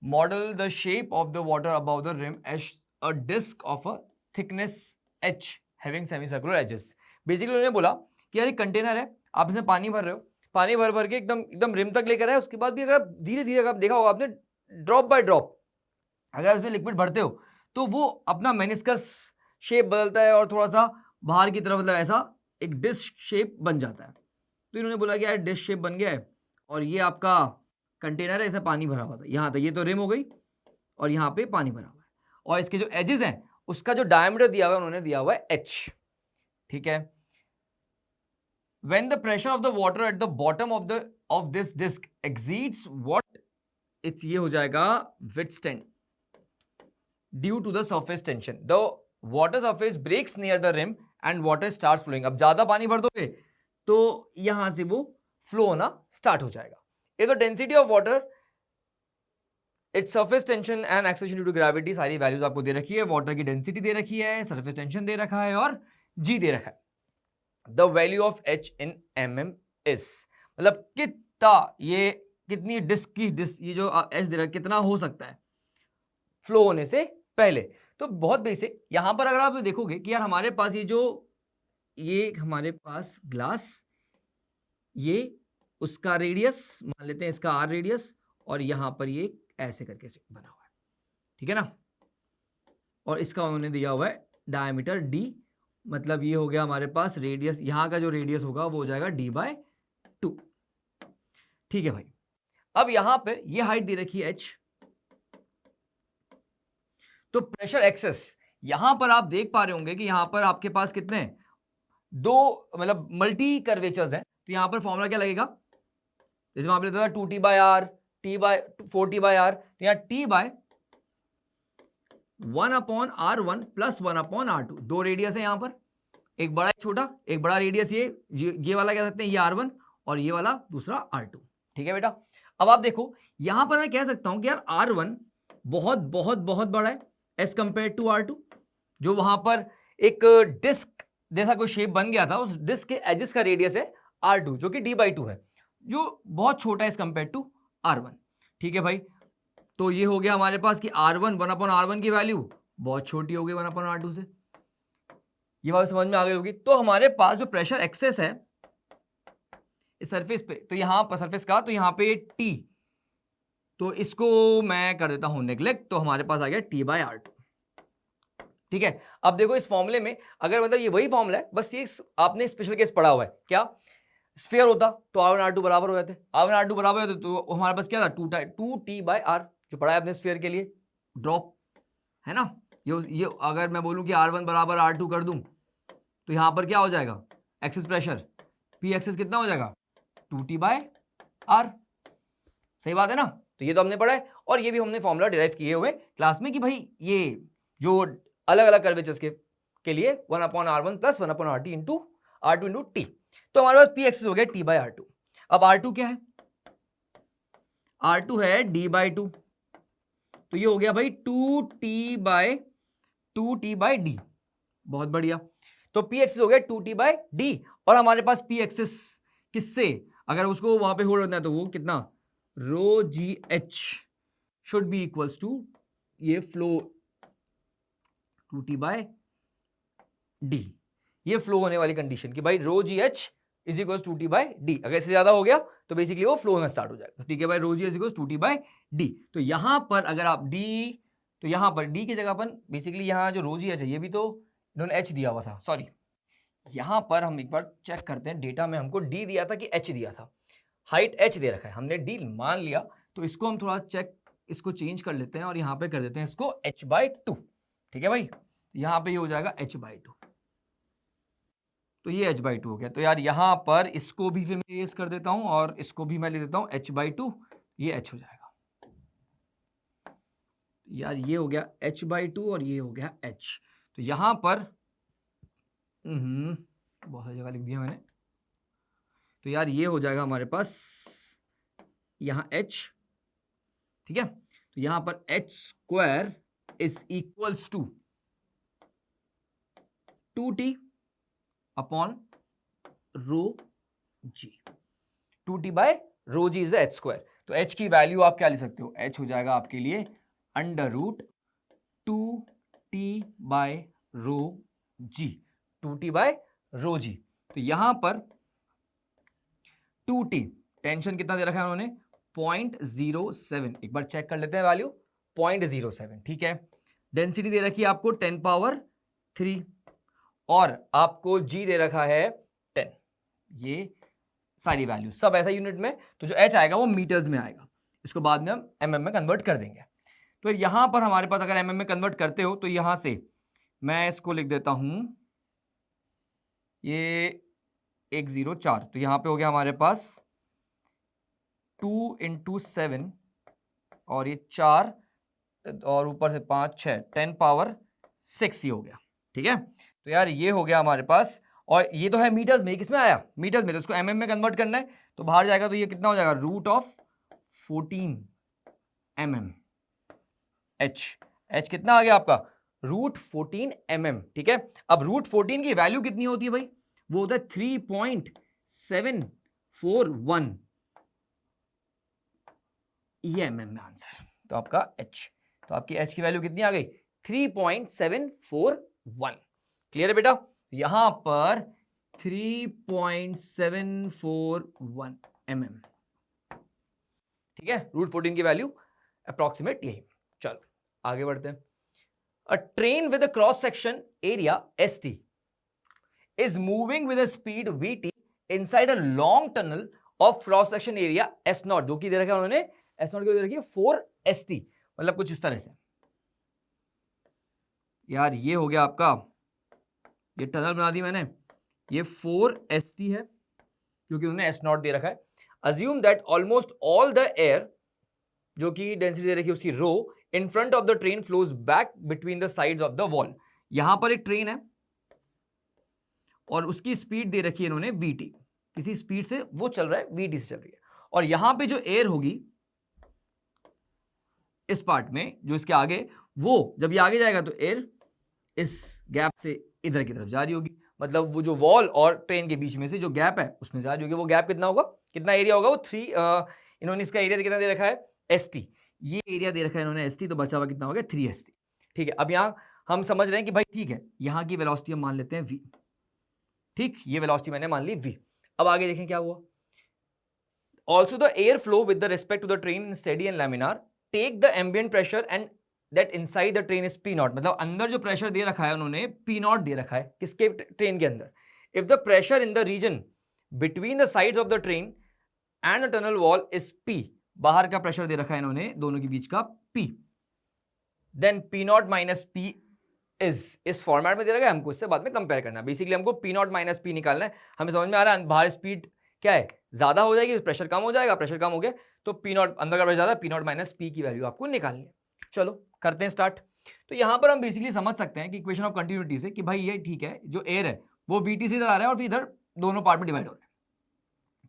S1: model the shape of the water above the rim as a disc of a thickness h having semicircular edges. Basically उन्होंने बोला कि यार एक container है, आप इसमें पानी भर रहे हो, पानी भर भर के एकदम रिम तक लेकर आए, उसके बाद भी अगर आप धीरे धीरे, अगर देखा होगा आपने, ड्रॉप बाय ड्रॉप अगर इसमें लिक्विड भरते हो तो वो अपना मेनिस्कस शेप बदलता है और थोड़ा सा बाहर की तरफ, मतलब ऐसा एक डिस्क शेप बन जाता है। तो इन्होंने बोला कि यार डिस्क शेप बन गया है और ये आपका कंटेनर है, ऐसा पानी भरा हुआ था, यहाँ तक ये तो रिम हो गई और यहाँ पे पानी भरा हुआ है, और इसके जो एजेस हैं उसका जो डायमीटर दिया हुआ है उन्होंने दिया हुआ है h, ठीक है। When the pressure of the water at the bottom of this disc exceeds what, it's ये हो जाएगा withstand due to the surface tension, the water surface breaks near the rim and water starts flowing. अब ज्यादा पानी भर दोगे तो यहां से वो फ्लो होना स्टार्ट हो जाएगा। If the density of water, its surface tension and acceleration due to gravity, सारी वैल्यूज आपको दे रखी है, वाटर की डेंसिटी दे रखी है, सरफेस टेंशन दे रखा है और g दे रखा है। The value of h in mm is, मतलब कितना, ये कितनी डिस्क की ये जो h दे रहा है कितना हो सकता है फ्लो होने से पहले। तो बहुत बेसिक, यहां पर अगर आप देखोगे कि यार हमारे पास ये हमारे पास ग्लास, ये उसका रेडियस मान लेते हैं, इसका r रेडियस, और यहां पर ये ऐसे करके बना हुआ है, ठीक है ना। और इसका उन्होंने दिया हुआ है डायमीटर d, मतलब ये हो गया हमारे पास रेडियस, यहाँ का जो रेडियस होगा वो हो जाएगा d/2। ठीक है भाई, अब यहां पे ये हाइट दे रखी है h, तो प्रेशर एक्सेस, यहां पर आप देख पा रहे होंगे कि यहां पर आपके पास कितने दो मतलब मल्टी कर्वेचर्स हैं, तो यहां पर फॉर्मूला क्या लगेगा, जैसे वहां पे लेता था 2t/r, t/4t/r, तो यहाँ t/1/r1 प्लस 1/r2, दो रेडियस है यहां पर, एक बड़ा एक छोटा, एक बड़ा रेडियस ये वाला कह सकते हैं ये r1 और ये वाला दूसरा r2। ठीक है बेटा, अब आप देखो यहां पर मैं कह सकता हूं कि यार r1 बहुत बहुत बहुत बड़ा है एज कंपेयर टू r2, जो वहां पर एक डिस्क जैसा कोई शेप बन गया था, उस डिस्क के एजेस का रेडियस है r2 जो कि d/2 है, जो बहुत छोटा है एज कंपेयर टू r1। ठीक है भाई, तो ये हो गया हमारे पास कि r1 1/r1 की वैल्यू बहुत छोटी हो गई 1/r2 से, ये बात समझ में आ गई होगी। तो हमारे पास जो प्रेशर एक्सेस है इस सरफेस पे, तो यहां पर सरफेस का, तो यहां पे T, तो इसको मैं कर देता हूं नेग्लेक्ट, तो हमारे पास आ गया t/r2। ठीक है, अब देखो इस फॉर्मूले में अगर मतलब ये वही फॉर्मूला है, बस ये आपने स्पेशल केस पढ़ा हुआ है, क्या स्फीयर होता तो r1 r2 बराबर हो जाते, r1 r2 बराबर होते तो हमारे पास क्या था 2t/r, जो पढ़ा है अपने स्फीयर के लिए, ड्रॉप है ना। ये अगर मैं बोलूं कि r1 बराबर r2 कर दूं, तो यहां पर क्या हो जाएगा एक्सेस प्रेशर p एक्सेस कितना हो जाएगा 2t/r, सही बात है ना। तो ये तो हमने पढ़ा है, और ये भी हमने फॉर्मूला डिराइव किए हुए क्लास में कि भाई ये जो अलग अलग कर्वेचर्स के लिए 1/r1 plus 1/r2 into t, तो हमारे पास p एक्सेस हो गया t/r2। अब r2 क्या है, r2 है d/2, तो ये हो गया भाई 2t/d, बहुत बढ़िया। तो p एक्सेस हो गया 2t/d, और हमारे पास p एक्सेस किससे, अगर उसको वहां पे होल्ड रखना है तो वो कितना ρgh should be equals to ये फ्लो 2t/d, ये फ्लो होने वाली कंडीशन कि भाई ρgh इज इक्वल्स 2t/d, अगर इससे ज्यादा हो गया तो बेसिकली वो फ्लो होना स्टार्ट हो जाएगा। तो ठीक है भाई, ρgh इज इक्वल्स 2t/d, तो यहां पर अगर आप d, तो यहां पर d की जगह पर बेसिकली यहां जो ρgh है, ये भी तो इन्होंने h दिया हुआ था, सॉरी यहां पर हम एक बार चेक करते हैं, डेटा में हमको d दिया था कि h दिया था, हाइट h दे रखा है, हमने d मान लिया, तो इसको हम थोड़ा चेक, इसको चेंज कर लेते हैं और यहां पे कर देते हैं इसको h/2। ठीक है भाई, यहां पे ये हो जाएगा h/2, तो ये h/2 हो गया। तो यार यहां पर इसको भी फिर मैं रेस कर देता हूं और इसको भी मैं लिख देता हूं h/2, ये h हो जाएगा। यार ये हो गया h/2 और ये हो गया h, तो यहां पर बहुत सारी जगह लिख दिया मैंने, तो यार ये हो जाएगा हमारे पास यहाँ h, ठीक है, तो यहां पर h² is equals to 2t upon ρg, 2t/ρg is h²। तो h की वैल्यू आप क्या ले सकते हो, h हो जाएगा आपके लिए √2t/ρg, 2t/ρg। तो यहां पर 2t टेंशन कितना दे रखा है उन्होंने 0.07, एक बार चेक कर लेते हैं वैल्यू 0.07। ठीक है, डेंसिटी दे रखी है आपको 10⁻3 और आपको g दे रखा है 10, ये सारी वैल्यू सब ऐसा यूनिट में, तो जो h आएगा वो मीटर्स में आएगा, इसको बाद में हम mm में कन्वर्ट कर देंगे। तो यहां पर हमारे पास अगर mm में कन्वर्ट करते हो तो यहां से मैं इसको लिख देता हूं ये 104, तो यहां पे हो गया हमारे पास 2 × 7 और ये 4 और ऊपर से 5 6 10⁻6 ही हो गया। ठीक है, तो यार ये हो गया हमारे पास, और ये तो है मीटर्स में, किसमें आया मीटर्स में, तो इसको mm में कन्वर्ट करना है, तो बाहर जाएगा तो ये कितना हो जाएगा √14 mm h कितना आ गया आपका √14 mm। ठीक है, अब √14 की वैल्यू कितनी होती है भाई, वो होता है 3.741, ये mm में आंसर, तो आपका h, तो आपकी h की वैल्यू कितनी आ गई 3.741। क्लियर है बेटा, यहां पर 3.741 mm। ठीक है, √14 की वैल्यू अप्रोक्सीमेट यही। चलो आगे बढ़ते हैं, A train with a cross section area ST is moving with a speed VT inside a long tunnel of cross section area S0, जो कि दे रखा है उन्होंने S0 की दे रखी है 4ST, मतलब कुछ इस तरह से। यार ये हो गया आपका, ये टनल बना दी मैंने, ये 4ST है क्योंकि उन्होंने S0 दे रखा है। Assume that almost all the air, जो कि डेंसिटी दे रखी है उसकी रो, in front of the train flows back between the sides of the wall। यहां पर एक ट्रेन है और उसकी स्पीड दे रखी है इन्होंने VT, किसी स्पीड से वो चल रहा है, VT से चल रही है। और यहां पे जो एयर होगी इस पार्ट में, जो इसके आगे, वो जब ये आगे जाएगा तो एयर इस गैप से इधर की तरफ जा रही होगी, मतलब वो जो वॉल और ट्रेन के बीच में से जो गैप है उसमें जा रही होगी। वो गैप कितना होगा, कितना एरिया होगा, वो 3, इन्होंने इसका एरिया कितना दे रखा है ST, ये एरिया दे रखा है इन्होंने ST, तो बचा हुआ कितना हो गया 3ST। ठीक है, अब यहां हम समझ रहे हैं कि भाई ठीक है, यहां की वेलोसिटी हम मान लेते हैं V। ठीक, ये वेलोसिटी मैंने मान ली V। अब आगे देखें क्या हुआ। Also the air flow with the respect to the train in steady and laminar take the ambient pressure and that inside the train is P0, मतलब अंदर जो प्रेशर दे रखा है उन्होंने P0 दे रखा है, किसके, ट्रेन के अंदर। If the pressure in the region between the sides of the train and the tunnel wall is P, बाहर का प्रेशर दे रखा है इन्होंने दोनों के बीच का P, then P0 minus P इस फॉर्मेट में दे रखा है, हमको इससे बाद में कंपेयर करना है। बेसिकली हमको P0 माइनस P निकालना है। हमें समझ में आ रहा है बाहर स्पीड क्या है, ज्यादा हो जाएगी, प्रेशर कम हो जाएगा, प्रेशर कम हो गया तो P0 अंदर का प्रेशर ज्यादा, P0 माइनस P की वैल्यू आपको निकालनी है। चलो करते हैं स्टार्ट। तो यहां पर हम बेसिकली समझ सकते हैं कि इक्वेशन ऑफ कंटिन्यूटी से कि भाई ये ठीक है, जो एयर है वो VT से इधर आ रहा है और फिर इधर दोनों पार्ट में डिवाइड हो रहा है।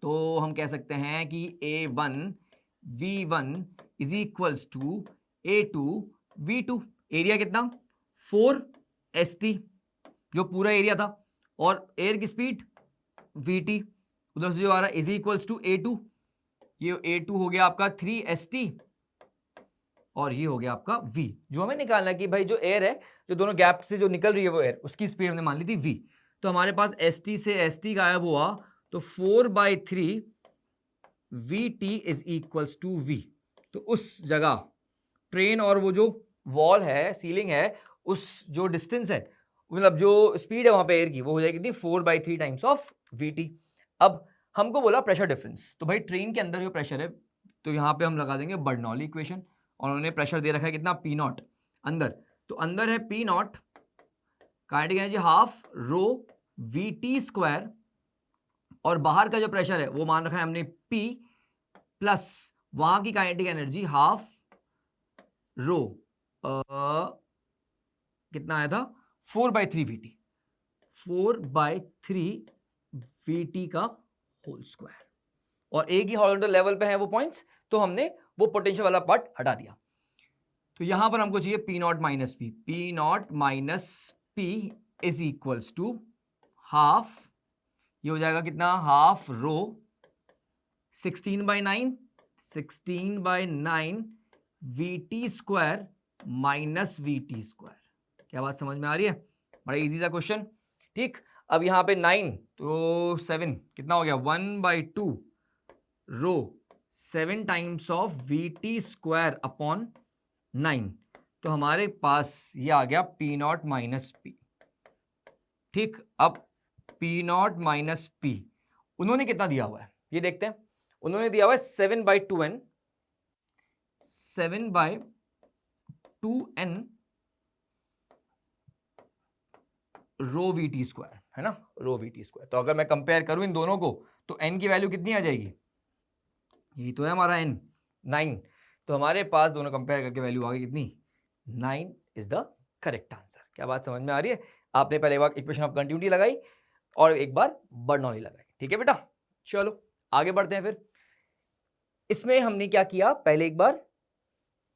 S1: तो हम कह सकते हैं कि A1 V1 is equals to A2 V2। Area कितना 4ST, जो पूरा एरिया था, और एयर की स्पीड VT उधर से जो आ रहा है इज इक्वल्स टू A2, ये A2 हो गया आपका 3ST और ये हो गया आपका V। जो हमें निकालना है कि भाई जो एयर है, जो दोनों गैप से जो निकल रही है वो एयर, उसकी स्पीड हमने मान ली थी V। तो हमारे पास ST से ST गायब हुआ तो 4/3 VT is equals to V। तो उस जगह ट्रेन और वो जो वॉल है, सीलिंग है, उस जो डिस्टेंस है, मतलब जो स्पीड है वहां पे एयर की, वो हो जाएगी कितनी 4/3 टाइम्स ऑफ VT। अब हमको बोला प्रेशर डिफरेंस, तो भाई ट्रेन के अंदर जो प्रेशर है, तो यहाँ पे हम लगा देंगे बर्नौली इक्वेशन, और उन्होंने प्रेशर दे रखा है कितना P0 अंदर, तो अंदर है P0, kinetic energy half rho VT square, और बाहर का जो प्रेशर है वो मान रखा है हमने P प्लस वहां की काइनेटिक एनर्जी हाफ रो कितना आया था 4/3 VT, 4/3 VT का होल स्क्वायर, और एक ही हॉरिजॉन्टल लेवल पे है वो पॉइंट्स, तो हमने वो पोटेंशियल वाला पार्ट हटा दिया। तो यहां पर हमको चाहिए P0 minus P, P0 minus P is equals to half, ये हो जाएगा कितना half rho 16/9 VT square minus VT square. क्या बात समझ में आ रही है? बड़ा इजी सा क्वेश्चन। ठीक, अब यहाँ पे 9 तो 7 कितना हो गया 1/2 रो 7 times of VT square upon 9, तो हमारे पास ये आ गया P0 माइनस P। ठीक, अब P0 माइनस P उन्होंने कितना दिया हुआ है ये देखते हैं। उन्होंने दिया हुआ है 7/2n रो VT स्क्वायर, है ना, रो VT स्क्वायर। तो अगर मैं कंपेयर करूं इन दोनों को तो n की वैल्यू कितनी आ जाएगी, यही तो है हमारा n 9, तो हमारे पास दोनों कंपेयर करके वैल्यू आ गई कितनी 9 इज द करेक्ट आंसर। क्या बात समझ में आ रही है? आपने पहले एक बार इक्वेशन ऑफ कंटिन्यूटी लगाई और एक बार बर्नौली लगाई। ठीक है बेटा, चलो आगे बढ़ते हैं। फिर इसमें हमने क्या किया, पहले एक बार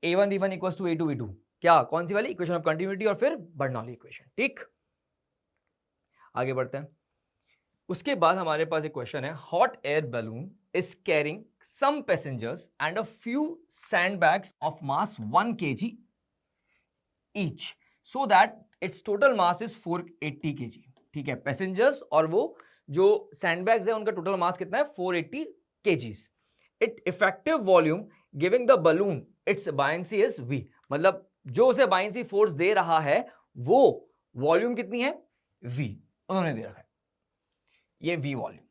S1: A1 V1 equals to A2 V2, क्या कौन सी वाली इक्वेशन ऑफ कंटिन्यूटी, और फिर बर्नौली इक्वेशन। ठीक, आगे बढ़ते हैं। उसके बाद हमारे पास एक क्वेश्चन है, hot air balloon is carrying some passengers and a few sandbags of mass 1 kg each so that its total mass is 480 kg। ठीक है, पैसेंजर्स और वो जो सैंडबैग्स है उनका टोटल मास कितना है 480 kgs। It effective volume giving the balloon it's buoyancy is V, मतलब जो उसे बाइंसी फोर्स दे रहा है वो वॉल्यूम कितनी है, v, उन्होंने दे रखा है ये v volume.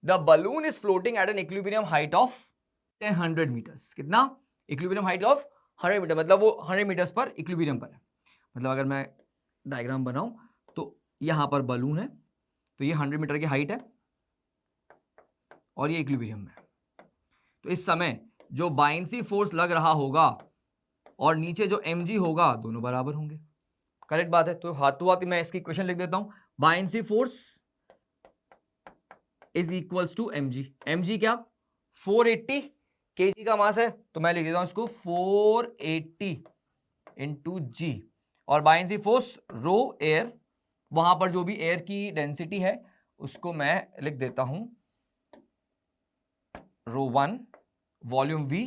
S1: The balloon is floating at an equilibrium height of 100 metres. कितना, इक्विलिब्रियम हाइट ऑफ 100 मीटर, मतलब वो 100 मीटर्स पर इक्विलिब्रियम पर है। मतलब अगर मैं डायग्राम बनाऊं तो यहां पर बलून है, तो ये 100 मीटर की हाइट है और ये इक्विलिब्रियम में है। तो इस समय जो बाइंसी फोर्स लग रहा होगा और नीचे जो mg होगा दोनों बराबर होंगे। करेक्ट बात है। तो हाथों हाथ मैं इसकी इक्वेशन लिख देता हूं, buoyancy force is equals to mg। mg क्या, 480 kg का मास है, तो मैं लिख देता हूं इसको 480 इंटू जी। और बाइंसी फोर्स रो एयर, वहां पर जो भी एयर की डेंसिटी है उसको मैं लिख देता हूं rho 1 volume v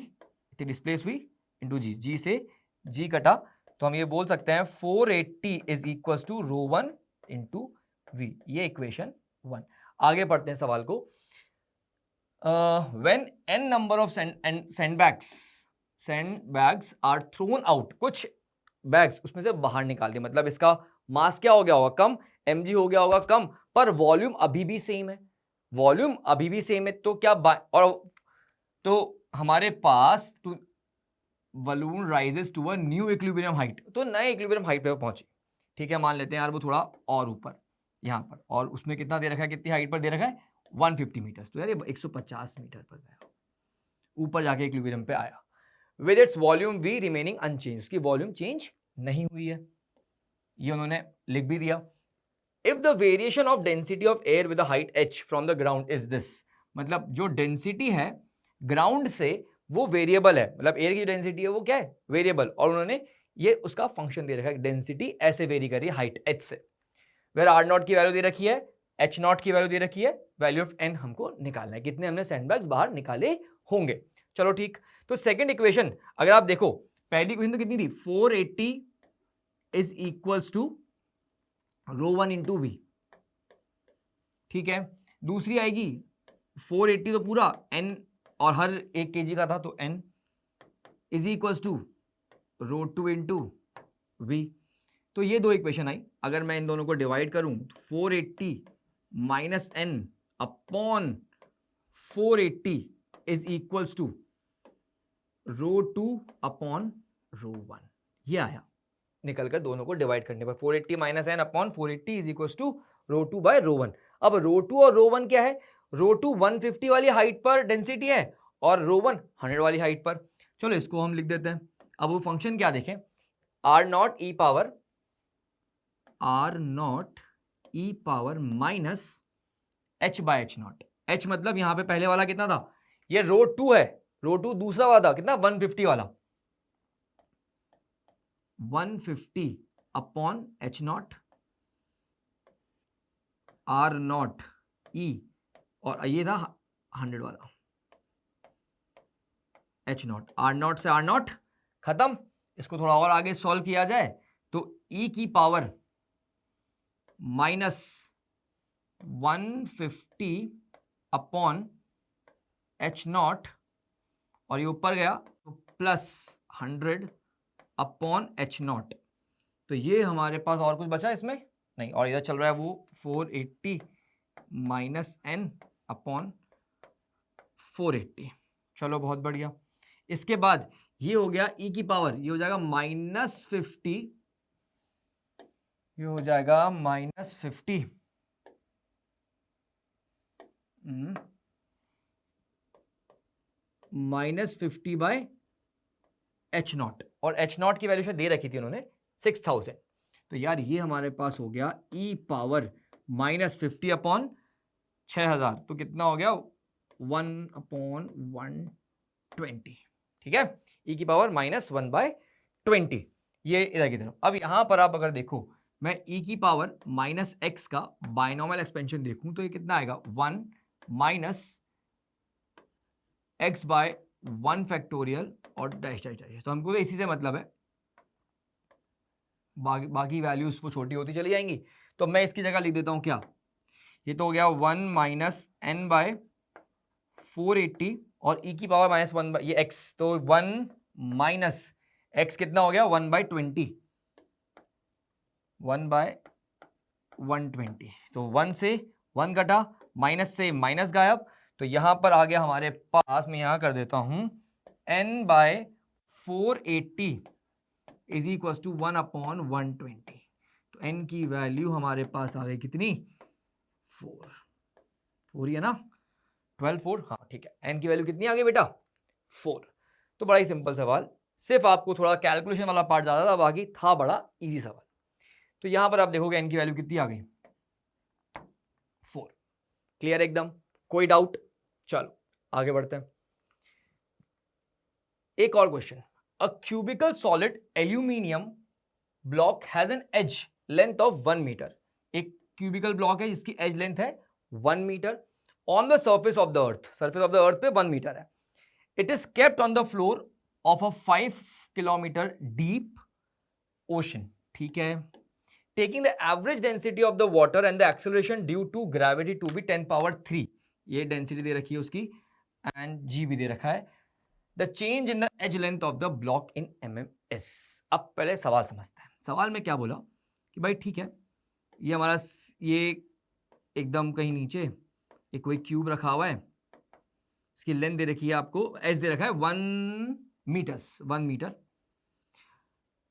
S1: displace v into g. G से g कटा, तो हम ये बोल सकते हैं 480 is equal to rho 1 into v। ये इक्वेशन 1। आगे पढ़ते हैं सवाल को। When n number of sandbags are thrown out, कुछ बैग्स उसमें से बाहर निकाल दिए, मतलब इसका मास क्या हो गया होगा, कम, mg हो गया होगा कम, पर वॉल्यूम अभी भी सेम है। वॉल्यूम अभी भी सेम है, तो क्या और तो हमारे पास तो balloon rises to a new equilibrium height, तो नए इक्विलिब्रियम हाइट पे पहुंचे। ठीक है, मान लेते हैं यार वो थोड़ा और ऊपर यहाँ पर, और उसमें कितना दे रखा है, कितनी हाइट पर दे रखा है, 150 मीटर, तो यार ये 150 मीटर पर गया, ऊपर जाके इक्विलिब्रियम पे आया। With its volume v remaining unchange, उसकी वॉल्यूम चेंज नहीं हुई है, ये उन्होंने लिख भी दिया। If the variation of density of air with height h from the ground is this, मतलब जो डेंसिटी है ग्राउंड से वो वेरिएबल है, मतलब एयर की डेंसिटी है वो क्या है, वेरिएबल, और उन्होंने ये उसका फंक्शन दे रखा है, डेंसिटी ऐसे वेरी कर रही है हाइट h से। वेयर आर नॉट की वैल्यू दे रखी है, एच नॉट की वैल्यू दे रखी है, वैल्यू ऑफ n हमको निकालना है, कितने हमने सैंडबैग्स बाहर निकाले होंगे। चलो ठीक, तो सेकंड इक्वेशन अगर आप देखो, पहली इक्वेशन तो कितनी थी, 480 is equals to rho 1 into v. ठीक है, दूसरी आएगी 480 तो पूरा n और हर 1 kg का था, तो n is equals to rho 2 into v. तो ये दो इक्वेशन आई, अगर मैं इन दोनों को डिवाइड करूं तो 480 minus n upon 480 is equals to rho 2 upon rho 1, ये आया निकलकर दोनों को डिवाइड करने पर 480 minus n upon 480 is equals to rho 2 by rho 1। अब रो 2 और रो 1 क्या है, रो 2 150 वाली हाइट पर डेंसिटी है और रो 1 100 वाली हाइट पर। चलो इसको हम लिख देते हैं। अब वो फंक्शन क्या देखें, r naught e power minus h by h naught. एच मतलब यहां पे पहले वाला कितना था, ये रो 2 है, रो 2 दूसरा वाला था कितना, 150 वाला, 150 upon h naught r naught e, और ये था 100 वाला एच नॉट। आर नॉट से आर नॉट खत्म, इसको थोड़ा और आगे सॉल्व किया जाए तो ई की power minus 150 upon h not, और ये ऊपर गया तो प्लस 100 अपॉन एच नॉट। तो ये हमारे पास और कुछ बचा इसमें नहीं, और इधर चल रहा है वो 480 माइनस n अपॉन 480। चलो बहुत बढ़िया। इसके बाद ये हो गया e की पावर, ये हो जाएगा -50, ये हो जाएगा -50 -50 बाय एच नॉट, और एच नॉट की वैल्यू दे रखी थी उन्होंने 6000। तो यार ये हमारे पास हो गया e पावर -50 अपॉन 6000, तो कितना हो गया 1/120। ठीक है, e की पावर -1/20, ये इधर की तरफ। अब यहां पर आप अगर देखो, मैं e की पावर -x का बाइनोमियल एक्सपेंशन देखूं तो ये कितना आएगा, 1 माइनस x बाय 1 फैक्टोरियल और डैश डैश डैश। तो हमको तो इसी से मतलब है, बाकी वैल्यूज वो छोटी होती चली जाएंगी। तो मैं इसकी जगह लिख देता हूं क्या, ये तो हो गया 1 माइनस n बाय 480 और e की पावर -1 बाय ये x, तो 1 माइनस x कितना हो गया 1/20, 1/120। तो 1 से 1 घटा, माइनस से माइनस गायब, तो यहां पर आ गया हमारे पास, मैं यहां कर देता हूं n/480 इज इक्वल टू 1/120। तो n की वैल्यू हमारे पास आ गई कितनी, 4 ही है ना, 12 4, हाँ ठीक है। n की वैल्यू कितनी आ गई बेटा, 4। तो बड़ा ही सिंपल सवाल, सिर्फ आपको थोड़ा कैलकुलेशन वाला पार्ट ज्यादा था, बाकी था बड़ा इजी सवाल। तो यहां पर आप देखोगे n की वैल्यू कितनी आ गई, 4। क्लियर एकदम, कोई डाउट? चलो आगे बढ़ते हैं। एक और question, a cubical solid aluminium block has an edge length of 1 metre. एक क्यूबिकल ब्लॉक है जिसकी एज लेंथ है 1 metre on the surface of the earth, surface of the earth पे 1 मीटर है। It is kept on the floor of a 5 kilometre deep ocean, ठीक है। Taking the average density of the water and the acceleration due to gravity to B 10⁻3, ये density दे रखी है उसकी, and जी भी दे रखा है। The change in the edge length of the block in MMS। अब पहले सवाल समझते हैं। सवाल में क्या बोला कि भाई ठीक है, ये हमारा ये एकदम कहीं नीचे एक कोई क्यूब रखा हुआ है, इसकी लेंथ दे रखी है आपको, एज दे रखा है 1 मीटर,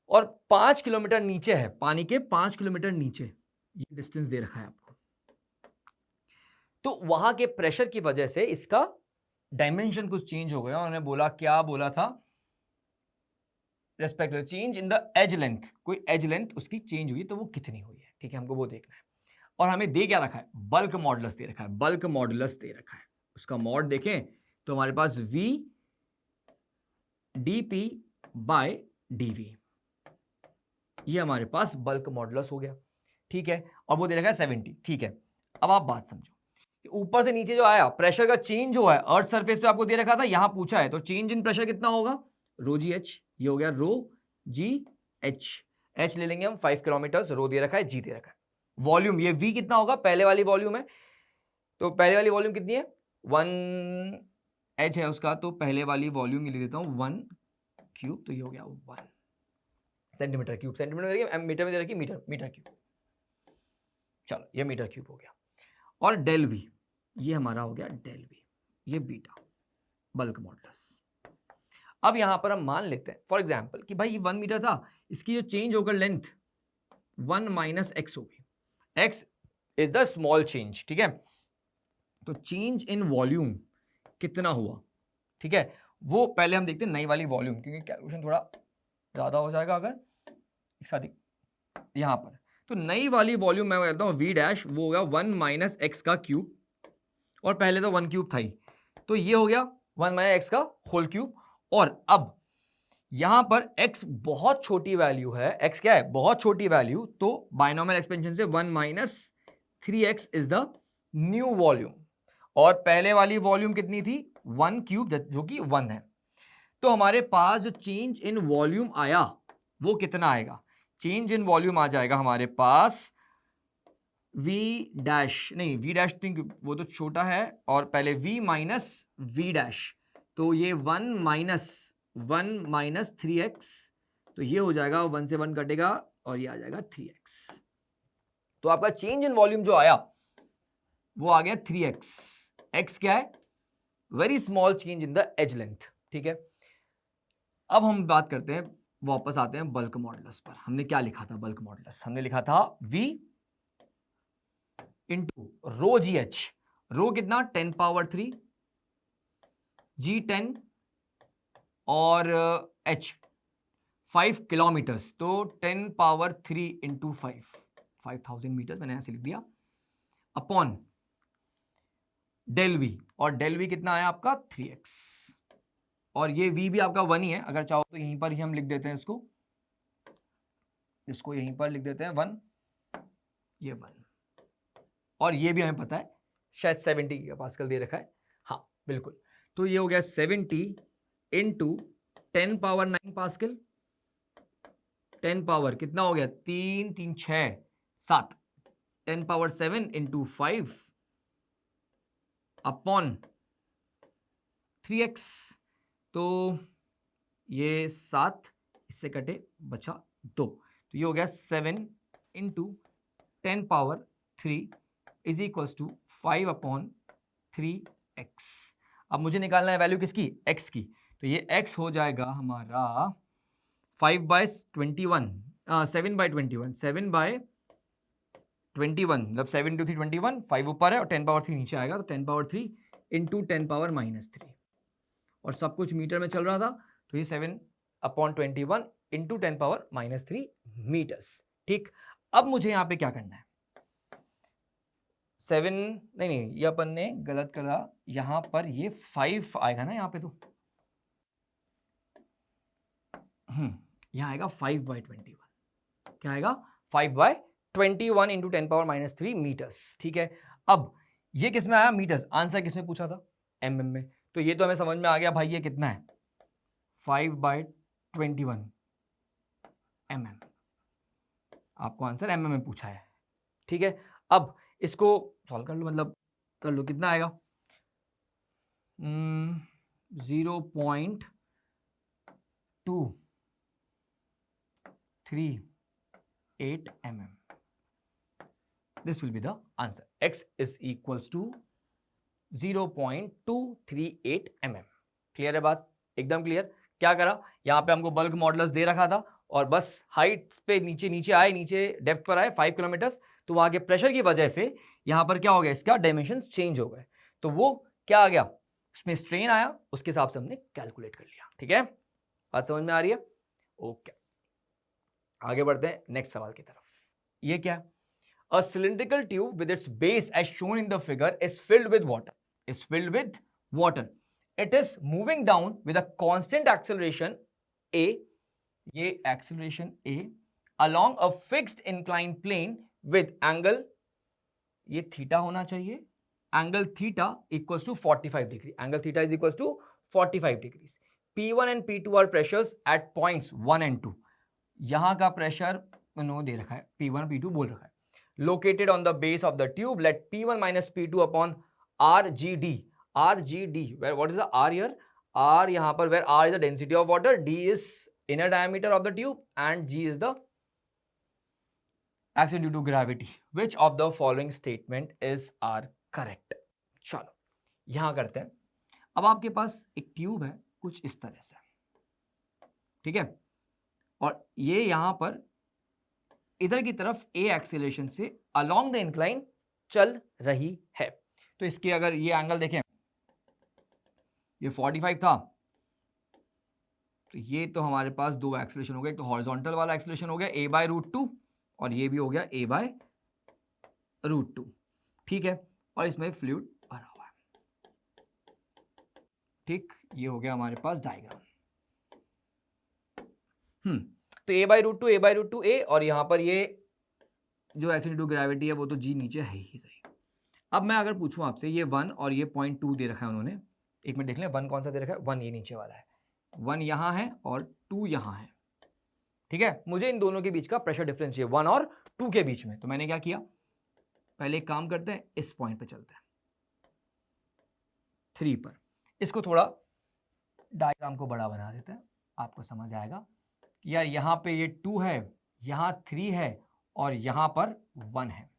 S1: और 5 किलोमीटर नीचे है, पानी के 5 किलोमीटर नीचे ये डिस्टेंस दे रखा है आपको। तो वहां के प्रेशर की वजह से इसका डायमेंशन कुछ चेंज हो गया। उन्होंने बोला, क्या बोला था, respect change in the edge length, कोई एज लेंथ उसकी चेंज हुई, तो वो कितनी हुई है, ठीक है, हमको वो देखना है। और हमें दे क्या रखा है, बल्क मॉडुलस दे रखा है, बल्क मॉडुलस दे रखा है। उसका मॉड देखें तो हमारे पास V dP/dV, ये हमारे पास बल्क मॉडुलस हो गया, ठीक है। और वो दे रखा है 70, ठीक है। अब आप बात समझो, ऊपर से नीचे जो आया प्रेशर का चेंज हुआ है, अर्थ सरफेस पे आपको दे रखा था, यहां पूछा है, तो चेंज इन प्रेशर कितना होगा, ρgh, ये हो गया ρgh, h ले लेंगे हम 5 किलोमीटर, रो दे रखा है, g दे रखा है। वॉल्यूम ये v कितना होगा, पहले वाली वॉल्यूम है, तो पहले वाली वॉल्यूम कितनी है, 1 h है उसका, तो पहले वाली वॉल्यूम लिख देता हूं 1 क्यूब, तो ये हो गया 1 सेंटीमीटर क्यूब, सेंटीमीटर मीटर में दे रखी, मीटर क्यूब। चलो ये मीटर क्यूब हो गया। और डेल वी, ये हमारा हो गया डेल वी, ये बीटा बल्क मॉडुलस। अब यहां पर हम मान लेते हैं फॉर एग्जांपल कि भाई ये 1 मीटर था, इसकी जो चेंज होकर लेंथ 1 - x होगी, x is the small change, ठीक है। तो चेंज इन वॉल्यूम कितना हुआ, ठीक है, वो पहले हम देखते हैं नई वाली वॉल्यूम, क्योंकि कैलकुलेशन थोड़ा ज्यादा हो जाएगा अगर एक साथ यहां पर। तो नई वाली वॉल्यूम मैं कहता हूं v डैश, वो होगा 1 - x का क्यूब, और पहले तो 1 क्यूब था ही, तो ये हो गया 1 - x का होल क्यूब। और अब यहां पर x बहुत छोटी वैल्यू है, x क्या है, बहुत छोटी वैल्यू, तो बाइनोमियल एक्सपेंशन से 1 - 3x is the new volume. और पहले वाली वॉल्यूम कितनी थी, 1 क्यूब, जो कि 1 है। तो हमारे पास जो चेंज इन वॉल्यूम आया वो कितना आएगा, चेंज इन वॉल्यूम आ जाएगा हमारे पास v डैश, नहीं v डैश वो तो छोटा है, और पहले v - v डैश, तो ये 1 - 3x, तो ये हो जाएगा 1 से 1 कटेगा, और ये आ जाएगा 3x। तो आपका चेंज इन वॉल्यूम जो आया वो आ गया 3x। x क्या है, very small change in the edge length, ठीक है। अब हम बात करते हैं, वापस आते हैं बल्क मॉडुलस पर। हमने क्या लिखा था, बल्क मॉडुलस हमने लिखा था v into rho g h, rho कितना 10⁻3, g 10, और h 5 किलोमीटर्स, तो 10⁻3 इंटू 5000 मीटर, मैंने ऐसे लिख दिया, अपॉन डेल वी, और डेल वी कितना आया आपका 3x, और ये v भी आपका 1 ही है, अगर चाहो तो यहीं पर ही हम लिख देते हैं इसको यहीं पर लिख देते हैं 1, ये 1, और ये भी हमें पता है शायद 70 पास्कल दे रखा है, हाँ बिल्कुल। तो ये हो गया 70 इंटू 10⁻9 पास्कल, 10 पावर कितना हो गया, 3 3 6 7, 10⁻7 इंटू 5 अपॉन 3x, तो ये 7, इससे कटे बचा 2, तो ये हो गया 7 into 10 power 3 is equals to 5/3x। अब मुझे निकालना है वैल्यू किसकी, x की, तो ये x हो जाएगा हमारा 5/21, 7/21, 7/21 मतलब 7 इंटू 3 21, 5 ऊपर है और 10 पावर 3 नीचे आएगा, तो 10 पावर 3 इंटू 10 पावर -3, और सब कुछ मीटर में चल रहा था, तो ये 7/21 इंटू 10 पावर -3 मीटर्स। ठीक, अब मुझे यहाँ पे क्या करना है, 7 नहीं, ये अपन ने गलत करा, यहाँ पर ये 5 आएगा ना यहाँ पे, तो यहाँ आएगा 5/21, क्या आएगा 5/21 इंटू 10 पावर -3 मीटर्स। ठीक है, अब ये किस में आया, मीटर्स, आंसर किस में पूछा था, mm में, तो ये तो हमें समझ में आ गया भाई, ये कितना है 5/21 mm, आपको आंसर mm में पूछा है। ठीक है, अब इसको सॉल्व कर लो, मतलब कर लो, कितना आएगा 0.238 mm. This will be the answer. X is equals to 0.238 mm. Clear है बात, एकदम क्लियर। क्या करा, यहाँ पे हमको बल्क मॉडुलस दे रखा था और बस हाइट्स पे नीचे आए, नीचे डेप्थ पर आए 5 किलोमीटर, तो वहां के प्रेशर की वजह से यहाँ पर क्या हो गया, इसका डायमेंशंस चेंज हो गए, तो वो क्या आ गया, उसमें स्ट्रेन आया, उसके हिसाब से हमने कैलकुलेट कर लिया। ठीक है, बात समझ में आ रही है, ओके। आगे बढ़ते हैं नेक्स्ट सवाल की तरफ। ये क्या है, a cylindrical tube with its base as shown in the figure is filled with water. It is moving down with a constant acceleration a, ये acceleration a, along a fixed inclined plane with angle, ये theta होना चाहिए, angle theta equals to 45 degree, angle theta is equals to 45 degrees. P1 and P2 are pressures at points 1 and 2. यहाँ का pressure दे रखा है, P1 P2 बोल रखा है, located on the base of the tube, let P1 minus P2 upon RGD. Where, what is the R here? R यहाँ पर, where R is the density of water, D is inner diameter of the tube and G is the action due to gravity. Which of the following statement is are correct? चलो यहाँ करते हैं। अब आपके पास एक tube है कुछ इस तरह से, ठीक है, और ये यहाँ पर इधर की तरफ a एक्सीलरेशन से अलोंग द इंक्लाइन चल रही है, तो इसके अगर ये एंगल देखें, ये 45 था, तो ये तो हमारे पास दो एक्सीलरेशन हो गए, तो हॉरिजॉन्टल वाला एक्सीलरेशन हो गया a/√2 और ये भी हो गया a/√2। ठीक है, और इसमें फ्लूइड भरा हुआ है। ठीक, ये हो गया हमारे पास डायग्राम। तो a/√2 a, और यहां पर ये जो एक्शन ड्यू टू ग्रेविटी है वो तो g नीचे है ही सही। अब मैं अगर पूछूं आपसे, ये 1 और ये 0.2 दे रखा है उन्होंने, एक मिनट देख लें 1 कौन सा दे रखा है, 1 ये नीचे वाला है, 1 यहाँ है और 2 यहाँ है। ठीक है, मुझे इन दोनों के बीच का प्रेशर डिफरेंस चाहिए 1 और 2 के बीच में, तो मैंने क्या किया, पहले एक काम करते हैं, इस पॉइंट पे चलते हैं 3 पर, इसको थोड़ा डायग्राम को बड़ा बना देते हैं, आपको समझ आएगा। यार यहाँ पे ये 2 है, यहाँ 3 है और यहाँ पर 1 है।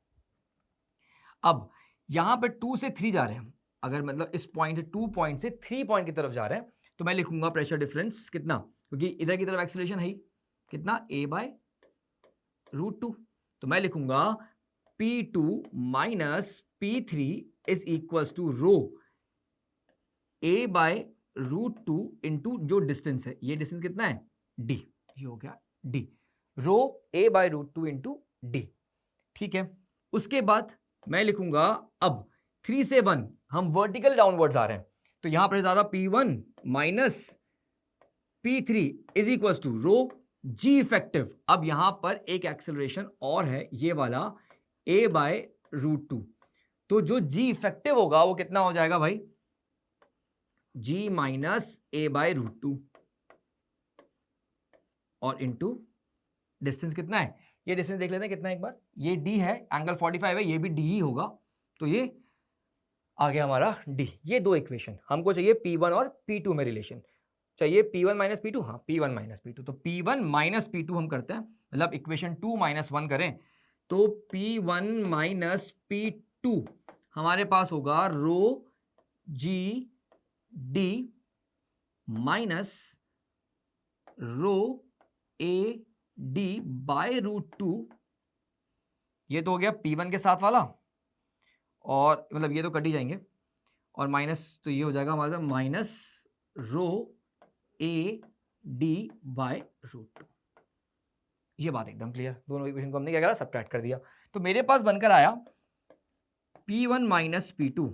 S1: अब यहाँ पे 2 से 3 जा रहे हैं हम, अगर मतलब इस पॉइंट से 2 पॉइंट से 3 पॉइंट की तरफ जा रहे हैं, तो मैं लिखूंगा प्रेशर डिफरेंस कितना, क्योंकि इधर की तरफ एक्सीलरेशन है ही कितना, a/√2, तो मैं लिखूंगा P2 minus P3 is equals to rho a/√2 into जो डिस्टेंस है, ये डिस्टेंस कितना है d, ये हो गया d, रो a/√2 इंटू d। ठीक है, उसके बाद मैं लिखूंगा, अब 3 से 1 हम वर्टिकल डाउनवर्ड्स आ रहे हैं, तो यहां पर ज्यादा P1 minus P3 is equals to rho g effective. अब यहां पर एक एक्सेलरेशन और है, ये वाला a/√2, तो जो g इफेक्टिव होगा वो कितना हो जाएगा भाई, g माइनस a/√2 और इंटू डिस्टेंस कितना है, ये डिस्टेंस देख लेते हैं कितना एक बार, ये d है, एंगल 45 है, ये भी d ही होगा, तो ये आ गया हमारा d। ये दो इक्वेशन हमको चाहिए P1 और P2 में रिलेशन, चाहिए P1 माइनस P2, हाँ P1 माइनस P2, तो P1 माइनस P2 हम करते हैं, मतलब इक्वेशन 2 माइनस 1 करें तो P1 माइनस P2 हमारे पास होगा rho g d minus rho a d by √2, ये तो हो गया P1 के साथ वाला, और मतलब ये तो कट ही जाएंगे, और माइनस तो ये हो जाएगा हमारा minus rho a d by √2। ये बात एकदम क्लियर, दोनों इक्वेशन को हमने क्या करा, सब्ट्रैक्ट कर दिया। तो मेरे पास बनकर आया P1 minus P2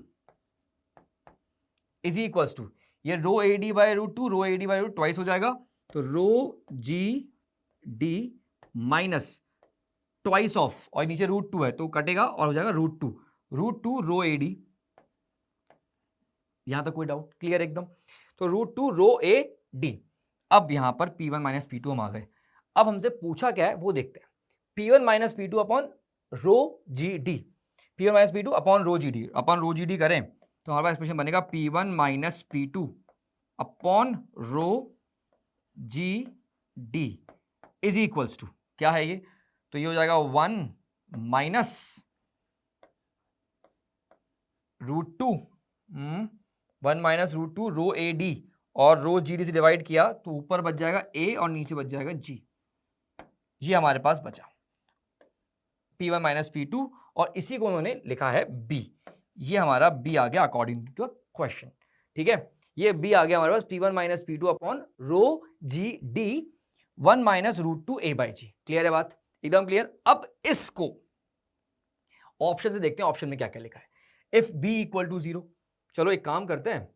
S1: is equals to, ये rho a d by √2, rho a d by √2 twice हो जाएगा, तो rho g d minus twice of, और नीचे √2 है तो कटेगा और हो जाएगा √2 रो ए डी। यहां तक कोई डाउट क्लियर एकदम? तो √2 रो ए डी। अब यहां पर P1 माइनस P2 हम आ गए। अब हमसे पूछा क्या है वो देखते हैं। P1 minus P2 upon rho g d, P1 minus P2 upon rho g d, upon rho g d करें तो हमारे पास एक्सप्रेशन बनेगा P1 minus P2 upon rho g d is equals to, क्या है ये, तो ये हो जाएगा 1 minus √2, 1 minus √2 rho a d, और रो जी डी से डिवाइड किया तो ऊपर बच जाएगा ए और नीचे बच जाएगा जी। ये हमारे पास बचा P1 माइनस P2, और इसी को उन्होंने लिखा है B। ये हमारा B आ गया अकॉर्डिंग टू क्वेश्चन। ठीक है, ये B आ गया हमारे पास P1 minus P2 upon rho g d 1 minus √2 A by g. Clear है बात, एकदम क्लियर। अब इसको ऑप्शन से देखते हैं, ऑप्शन में क्या क्या लिखा है। इफ B इक्वल टू 0, चलो एक काम करते हैं,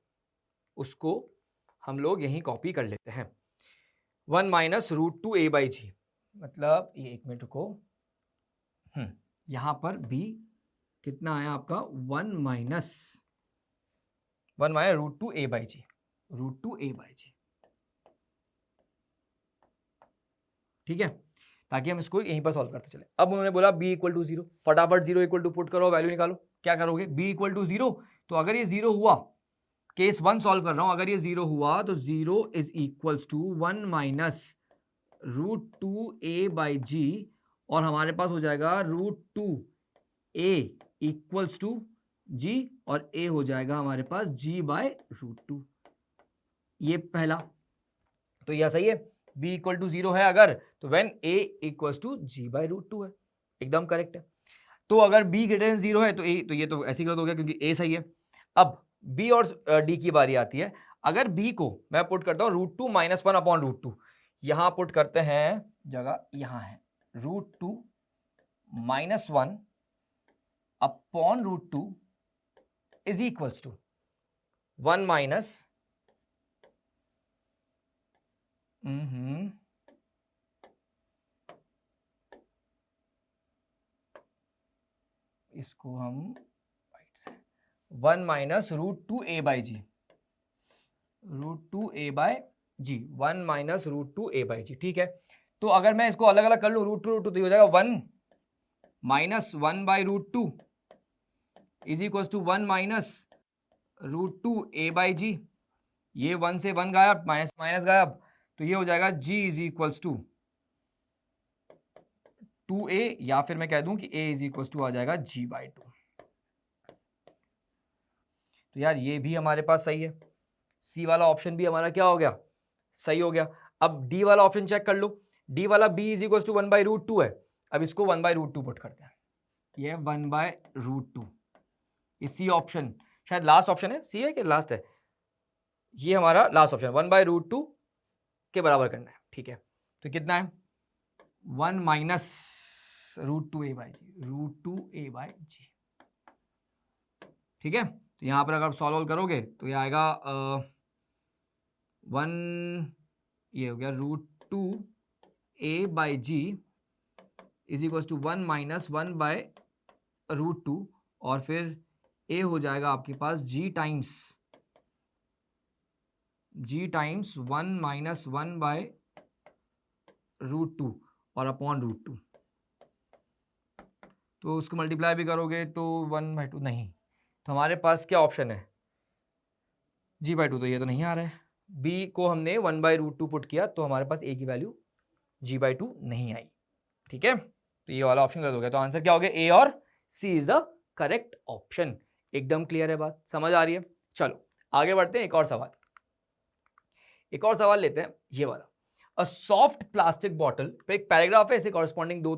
S1: उसको हम लोग यहीं कॉपी कर लेते हैं। 1 माइनस √2 A बाई जी, मतलब ये एक मिनट को, यहां पर B कितना आया आपका 1 minus √2 A by g, √2 A by g. ठीक है, ताकि हम इसको यहीं पर सॉल्व करते चले। अब उन्होंने बोला B इक्वल टू 0, फटाफट 0 इक्वल टू पुट करो, वैल्यू निकालो। क्या करोगे, B इक्वल टू 0, तो अगर ये 0 हुआ, केस 1 सॉल्व कर रहा हूं, अगर ये 0 हुआ तो 0 is equals to 1 minus √2 A by g, और हमारे पास हो जाएगा √2 A इक्वल्स टू G, और A हो जाएगा हमारे पास G बाय √2। ये पहला, तो यह सही है, B इक्वल टू 0 है अगर, तो when A equals to G by √2 है, एकदम करेक्ट है। तो अगर B ग्रेटर देन 0 है तो A, तो ये तो ऐसी गलत हो गया क्योंकि A सही है। अब B और D की बारी आती है। अगर B को मैं पुट करता हूं √2 माइनस 1 अपॉन √2, यहां पुट करते हैं, जगह यहां है, √2 minus 1 upon √2 is equals to 1 minus इसको हम 1 minus √2 A by g, √2 A by g, 1 minus √2 A by g. ठीक है, तो अगर मैं इसको अलग अलग कर लूँ, √2 तो ये हो जाएगा 1 minus 1 by √2 is equals to 1 minus √2 A by g. ये 1 से 1 गायब, माइनस माइनस गायब, तो ये हो जाएगा G is equals to 2A, या फिर मैं कह दूं कि A इज इक्वल्स टू आ जाएगा G बाई 2। तो यार ये भी हमारे पास सही है, C वाला ऑप्शन भी हमारा क्या हो गया, सही हो गया। अब D वाला ऑप्शन चेक कर लो, D वाला B is equals to 1 by √2 है। अब इसको 1 बाई √2 पुट करते हैं, ये 1 बाय √2, इसी ऑप्शन, शायद लास्ट ऑप्शन है, C है कि लास्ट है, ये हमारा लास्ट ऑप्शन, 1 बाय √2 के बराबर करना है। ठीक है, तो कितना है, 1 minus √2 A by g, √2 A by g. ठीक है, तो यहाँ पर अगर आप सॉल्व करोगे तो ये आएगा 1, ये हो गया √2 A by g is equals to 1 minus 1 by √2, और फिर A हो जाएगा आपके पास G टाइम्स 1 माइनस 1 बाय √2 और अपॉन √2, तो उसको मल्टीप्लाई भी करोगे तो 1 बाई 2 नहीं, तो हमारे पास क्या ऑप्शन है, G बाई 2, तो ये तो नहीं आ रहा है, बी को हमने 1/√2 पुट किया तो हमारे पास ए की वैल्यू g/2 नहीं आई। ठीक है, तो ये वाला ऑप्शन गलत हो गया। तो आंसर क्या हो गया, ए और सी इज द करेक्ट ऑप्शन। एकदम क्लियर है बात, समझ आ रही है। चलो आगे बढ़ते हैं, एक और सवाल लेते हैं, ये वाला। अ सॉफ्ट प्लास्टिक बॉटल पे एक पैराग्राफ है, इसे कॉरेस्पॉन्डिंग 2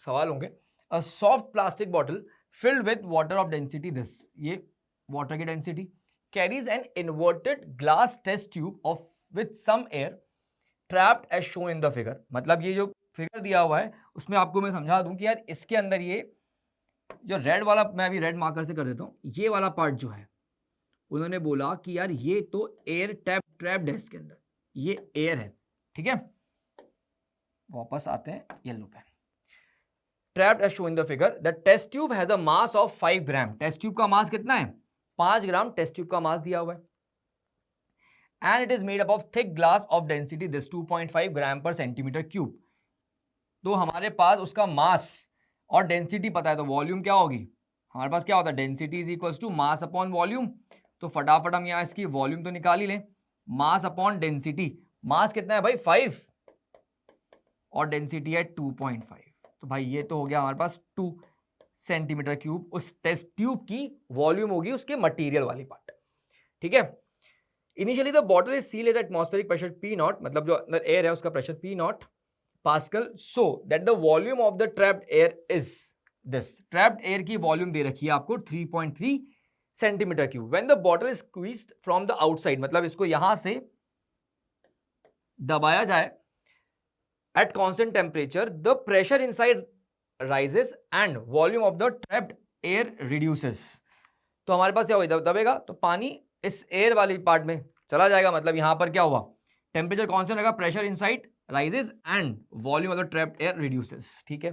S1: सवाल होंगे। A soft plastic bottle filled with water of density this, ये वाटर की density, carries an inverted glass test tube of with some air trapped as shown in the figure. मतलब ये जो फिगर दिया हुआ है उसमें आपको मैं समझा दूं कि यार इसके अंदर ये जो रेड वाला, मैं अभी रेड मार्कर से कर देता हूं, ये वाला पार्ट जो है उन्होंने बोला कि यार ये तो एयर ट्रैप्ड है इसके अंदर, ये एयर है। ठीक है, वापस आते हैं येलो पे। Trapped as shown in the figure, the test tube has a mass of 5 gram. Test tube का मास कितना है, 5 ग्राम टेस्ट ट्यूब का मास दिया हुआ है। And it is made up of thick glass of density this 2.5 ग्राम पर centimetre cube. तो हमारे पास उसका मास और डेंसिटी पता है, तो वॉल्यूम क्या होगी हमारे पास, क्या होता है, density is equals to mass upon volume. तो फटाफट हम यहाँ इसकी वॉल्यूम तो निकाल ही लें, मास अपॉन डेंसिटी। मास कितना है भाई 5 और डेंसिटी है 2.5, तो भाई ये तो हो गया हमारे पास 2 सेंटीमीटर क्यूब। उस टेस्ट ट्यूब की वॉल्यूम होगी उसके मटेरियल वाली पार्ट। ठीक है, initially the bottle is sealed at atmospheric pressure P0, मतलब जो अंदर एयर है उसका प्रेशर P0 pascal, so that the volume of the trapped air is this. Trapped air की वॉल्यूम दे रखी है आपको 3.3 centimetre cube. When the bottle is squeezed from the outside, मतलब इसको यहां से दबाया जाए at constant temperature, the pressure inside rises and volume of the trapped air reduces. तो हमारे पास क्या होगा, दबेगा तो पानी इस एयर वाली पार्ट में चला जाएगा, मतलब यहां पर क्या हुआ, टेम्परेचर कांस्टेंट रहेगा, pressure inside rises and volume of the trapped air reduces. ठीक है,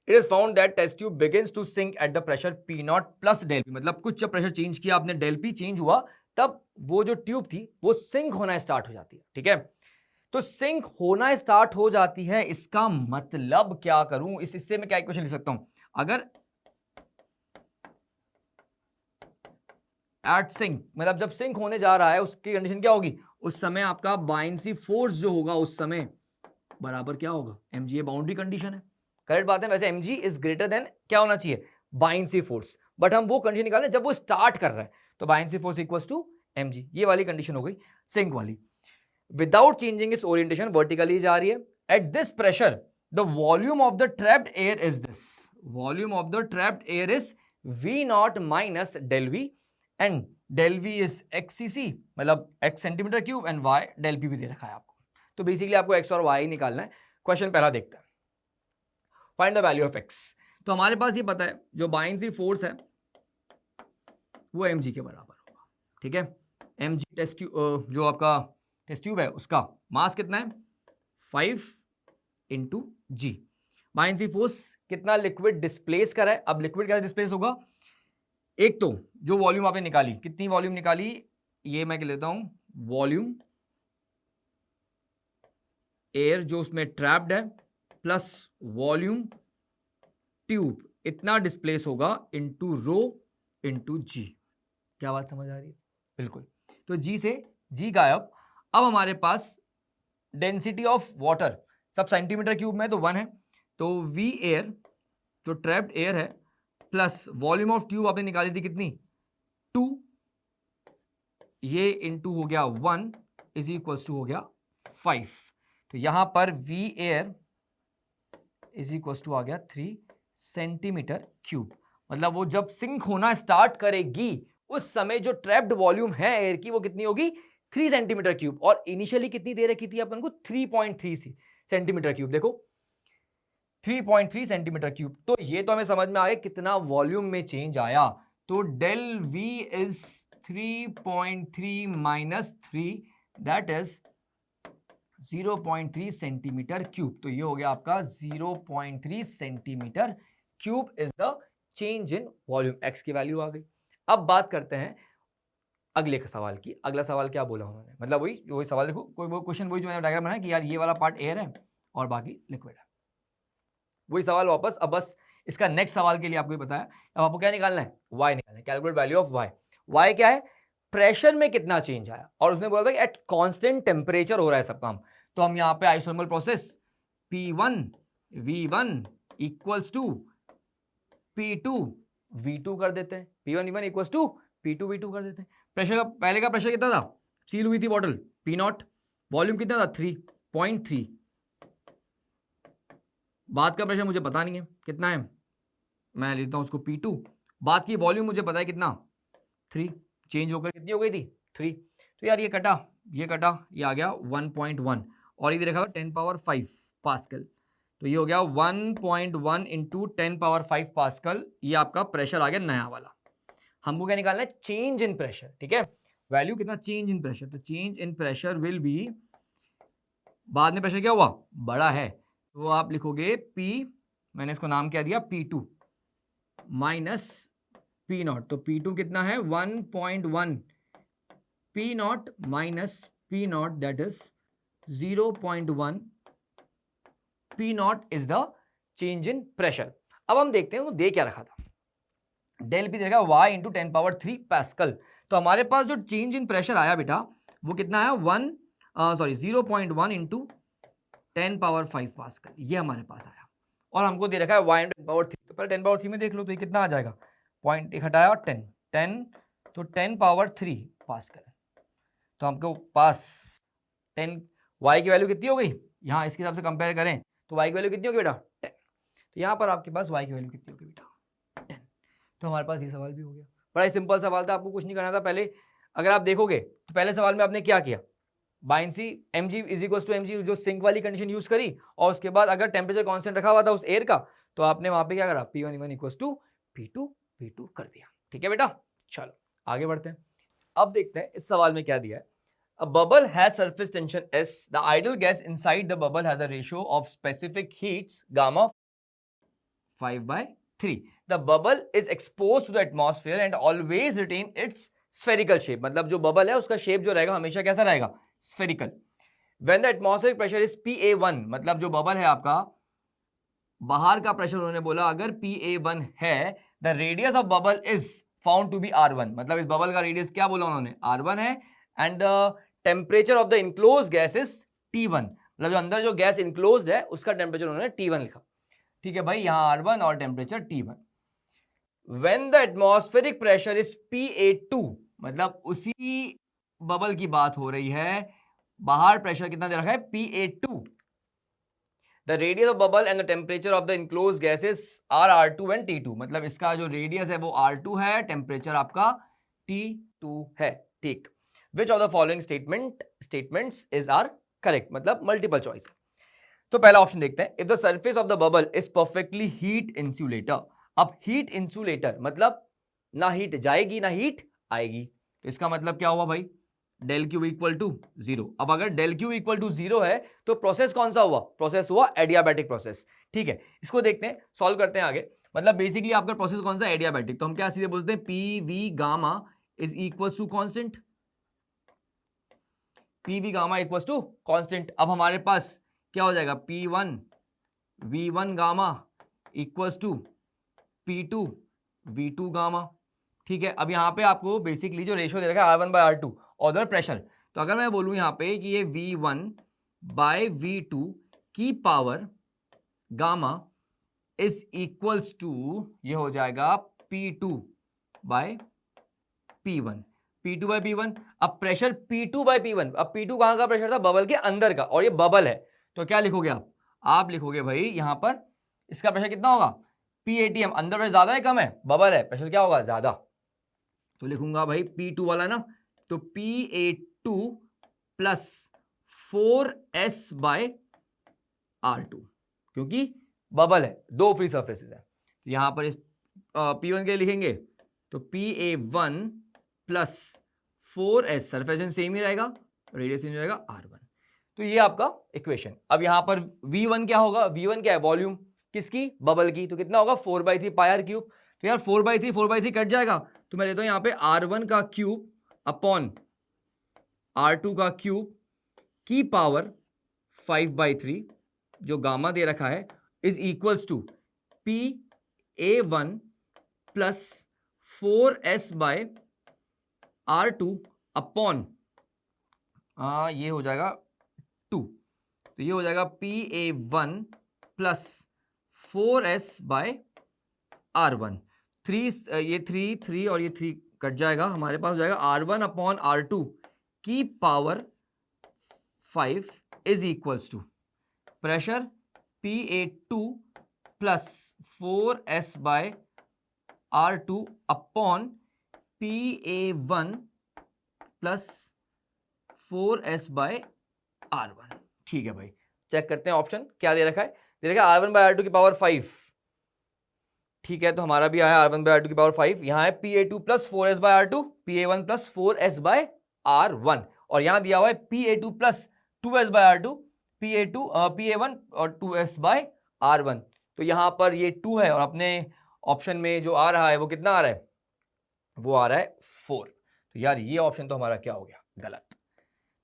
S1: it is found that test tube begins to sink at the pressure P0 plus del P, मतलब कुछ जब प्रेशर चेंज किया आपने, del P चेंज हुआ, तब वो जो ट्यूब थी वो सिंक होना स्टार्ट हो जाती है। ठीक है, तो सिंक होना स्टार्ट हो जाती है, इसका मतलब क्या करूं, इससे मैं क्या इक्वेशन लिख सकता हूं, अगर एट सिंक, मतलब जब सिंक होने जा रहा है उसकी कंडीशन क्या होगी, उस समय आपका बायंसी फोर्स जो होगा उस समय बराबर क्या होगा, mg। ये बाउंड्री कंडीशन है, करेक्ट बात है। वैसे mg इज ग्रेटर देन क्या होना चाहिए, बायंसी फोर्स, बट हम वो कंडीशन निकाल रहे हैं जब वो स्टार्ट कर रहा है, तो buoyancy force equals to mg, ये वाली कंडीशन हो गई सिंक वाली। Without changing its orientation vertically जा रही है। At this pressure the volume of the trapped air is this, volume of the trapped air is V0 minus del V, and del V is XCC, मतलब x centimetre cube, and y del P भी दे रखा है आपको। तो basically आपको x और y निकालना है। क्वेश्चन पहला देखते हैं, find the value of x। तो हमारे पास ये पता है जो बायंसी फोर्स है वो mg के बराबर होगा। ठीक है, mg टेस्ट ट्यूब, जो आपका टेस्ट ट्यूब है उसका मास कितना है 5 इंटू जी। बायंसी फोर्स कितना लिक्विड डिस्प्लेस कर रहा है, अब लिक्विड कैसे डिस्प्लेस होगा, एक तो जो वॉल्यूम आपने निकाली, कितनी वॉल्यूम निकाली, ये मैं लेता हूं वॉल्यूम एयर जो उसमें ट्रैप्ड है प्लस वॉल्यूम ट्यूब, इतना डिस्प्लेस होगा इनटू रो इनटू जी। क्या बात समझ आ रही है, बिल्कुल। तो जी से जी गायब। अब हमारे पास डेंसिटी ऑफ वाटर सब सेंटीमीटर क्यूब में तो 1 है, तो वी एयर जो ट्रैप्ड एयर है प्लस वॉल्यूम ऑफ ट्यूब आपने निकाली थी कितनी 2, ये इनटू हो गया 1 इज इक्वल्स टू हो गया 5। तो यहां पर v air is equals to आ गया 3 सेंटीमीटर क्यूब। मतलब वो जब सिंक होना स्टार्ट करेगी उस समय जो ट्रैप्ड वॉल्यूम है एयर की वो कितनी होगी 3 सेंटीमीटर क्यूब, और इनिशियली कितनी दे रखी थी अपन को 3.3 सेंटीमीटर क्यूब। देखो 3.3 सेंटीमीटर क्यूब, तो ये तो हमें समझ में आ गया कितना वॉल्यूम में चेंज आया। तो del V is 3.3 minus 3, that is 0.3 centimetre cube. तो ये हो गया आपका 0.3 centimetre cube is the change in volume. X की वैल्यू आ गई। अब बात करते हैं अगले सवाल की। अगला सवाल क्या बोला उन्होंने, मतलब वही सवाल, देखो कोई वो क्वेश्चन वही जो मैंने डायग्राम बनाया कि यार ये वाला पार्ट एयर है और बाकी लिक्विड है, वही सवाल वापस। अब बस इसका नेक्स्ट सवाल के लिए आपको बताया, अब आपको क्या निकालना है, y निकालना है, calculate value of y। y क्या है, प्रेशर में कितना चेंज आया, और उसने बोला था कि एट कांस्टेंट टेम्परेचर हो रहा है सब काम। तो हम यहाँ पे isothermal process P1 V1 equals to P2 V2 कर देते हैं, P1 V1 equals to P2 V2 कर देते हैं। प्रेशर का पहले का प्रेशर कितना था, सील हुई थी बॉटल P0, वॉल्यूम कितना था 3.3, बाद का प्रेशर मुझे पता नहीं है कितना है, मैं लेता हूं उसको P2, बाद की वॉल्यूम मुझे पता है कितना 3, चेंज होकर कितनी हो गई थी 3। तो यार ये कटा ये आ गया 1.1, और इधर देखा 10 पावर 5 पास्कल, तो ये हो गया 1.1 इंटू 10 पावर 5 पास्कल, ये आपका प्रेशर आ गया नया वाला। हमको क्या निकालना है, चेंज इन प्रेशर, ठीक है, वैल्यू कितना चेंज इन प्रेशर, तो change in pressure will be, बाद में प्रेशर क्या हुआ बड़ा है, तो आप लिखोगे P, मैंने इसको नाम क्या दिया P2 माइनस P0, तो P2 कितना है 1.1, P0 minus P0 that is 0.1, P0 is the change in pressure. अब हम देखते हैं वो दे क्या रखा था, डेल पी देगा y इंटू 10 पावर 3 पास्कल। तो हमारे पास जो चेंज इन प्रेशर आया बेटा वो कितना है 0.1 इंटू 10 पावर 5 पास्कल, ये हमारे पास आया, और हमको दे रखा है y इंटू 10 पावर 3, तो पहले 10 पावर 3 में देख लो तो ये कितना आ जाएगा, पॉइंट एक हटाया और 10, तो 10 पावर 3 पास्कल, तो हमको पास 10, y की वैल्यू कितनी हो गई, यहाँ इसके हिसाब से कंपेयर करें तो y की वैल्यू कितनी होगी बेटा 10, तो यहाँ पर आपके पास y की वैल्यू कितनी होगी बेटा 10। तो हमारे पास ये सवाल भी हो गया, बड़ा ही सिंपल सवाल था, आपको कुछ नहीं करना था। पहले अगर आप देखोगे तो पहले सवाल में आपने क्या किया, buoyancy mg is equal to mg, जो सिंक वाली कंडीशन यूज करी, और उसके बाद अगर टेम्परेचर कांस्टेंट रखा हुआ था उस एयर का, तो आपने वहां पे क्या करा P1 V1 equal to P2 V2 कर दिया। ठीक है बेटा, चलो आगे बढ़ते हैं। अब देखते हैं इस सवाल में क्या दिया है। A bubble has surface tension S. The ideal gas inside the bubble has a ratio of specific heats gamma 5/3. The bubble is exposed to the atmosphere and always retain its spherical shape. मतलब जो bubble है उसका shape जो रहेगा हमेशा कैसा रहेगा, spherical. When the atmospheric pressure is PA1, मतलब जो बबल है आपका बाहर का प्रेशर उन्होंने बोला अगर PA1 है, the radius of bubble is found to be R1. मतलब इस बबल का रेडियस क्या बोला उन्होंने, R1 है, and the temperature of the enclose gas is T1, मतलब जो अंदर जो गैस इनक्लोज्ड है उसका टेम्परेचर उन्होंने T1 लिखा। ठीक है भाई, यहां R1 और temperature T1। When the atmospheric pressure is PA2, मतलब उसी बबल की बात हो रही है, बाहर प्रेशर कितना दे रखा है PA2, the radius of bubble and the temperature of the enclose gases are R2 and T2, मतलब इसका जो रेडियस है वो R2 है, टेम्परेचर आपका T2 है। ठीक, Which of the following statements is are correct, मतलब मल्टीपल चॉइस है। तो पहला ऑप्शन देखते हैं, if the surface of the bubble is perfectly heat insulator। अब heat insulator मतलब ना हीट जाएगी ना हीट आएगी, तो इसका मतलब क्या हुआ भाई, डेल क्यू इक्वल टू 0। अब अगर डेल क्यू इक्वल टू 0 है तो प्रोसेस कौन सा हुआ, प्रोसेस हुआ एडियाबैटिक प्रोसेस। ठीक है, इसको देखते हैं, सॉल्व करते हैं आगे। मतलब बेसिकली आपका प्रोसेस कौन सा, एडियाबैटिक, तो हम क्या सीधे बोलते हैं P V gamma is equal to constant, P V gamma equal to constant. अब हमारे पास क्या हो जाएगा, P1 V1 gamma equal to P2 V2 gamma. ठीक है, अब यहाँ पे आपको बेसिकली जो रेशियो दे रखा है R1/R2 और उधर प्रेशर, तो अगर मैं बोलूँ यहाँ पे कि ये V1/V2 की power gamma is equals to, ये हो जाएगा P2/P1, P2/P1। अब प्रेशर P2/P1, अब P2 कहां का प्रेशर था, बबल के अंदर का, और ये बबल है, तो क्या लिखोगे आप लिखोगे भाई यहां पर इसका प्रेशर कितना होगा PATM, अंदर प्रेशर ज्यादा है कम है, बबल है, प्रेशर क्या होगा ज्यादा, तो लिखूंगा भाई P2 वाला ना, तो PA2 प्लस 4S/R2, क्योंकि बबल है, दो फ्री सर्फेसेस है, तो यहां पर इस P1 के लिए लिखेंगे तो PA1 plus 4S, surface same ही रहेगा, रेडियस चेंज हो जाएगा R1। तो ये आपका इक्वेशन। अब यहां पर V1 क्या होगा, V1 क्या है, वॉल्यूम किसकी, बबल की, तो कितना होगा 4/3 पाई r क्यूब। तो यार 4/3 कट जाएगा, तो मैं लेता हूं यहां पे R1 का क्यूब अपॉन R2 का क्यूब की पावर 5/3, जो गामा दे रखा है, is equals to PA1 plus 4S/R2 R2 upon ये हो जाएगा 2, तो ये हो जाएगा PA1 plus 4S by R1। 3 ये 3 और ये 3 कट जाएगा, हमारे पास हो जाएगा R1 अपॉन R2 की power 5 is equals to pressure PA2 plus 4S by R2 upon PA1 plus 4S by R1। ठीक है भाई, चेक करते हैं ऑप्शन क्या दे रखा है। दे रखा है R1 बाय R2 की पावर 5। ठीक है, तो हमारा भी आया R1 बाय R2 की पावर 5। यहाँ है PA2 plus 4S by R2, PA1 plus 4S by R1, और यहाँ दिया हुआ है PA2 plus 2S bye R2, PA1 और 2S बाय R1। तो यहाँ पर ये 2 है और अपने ऑप्शन में जो आ रहा है वो कितना आ रहा है, वो आ रहा है 4। तो यार ये ऑप्शन तो हमारा क्या हो गया, गलत।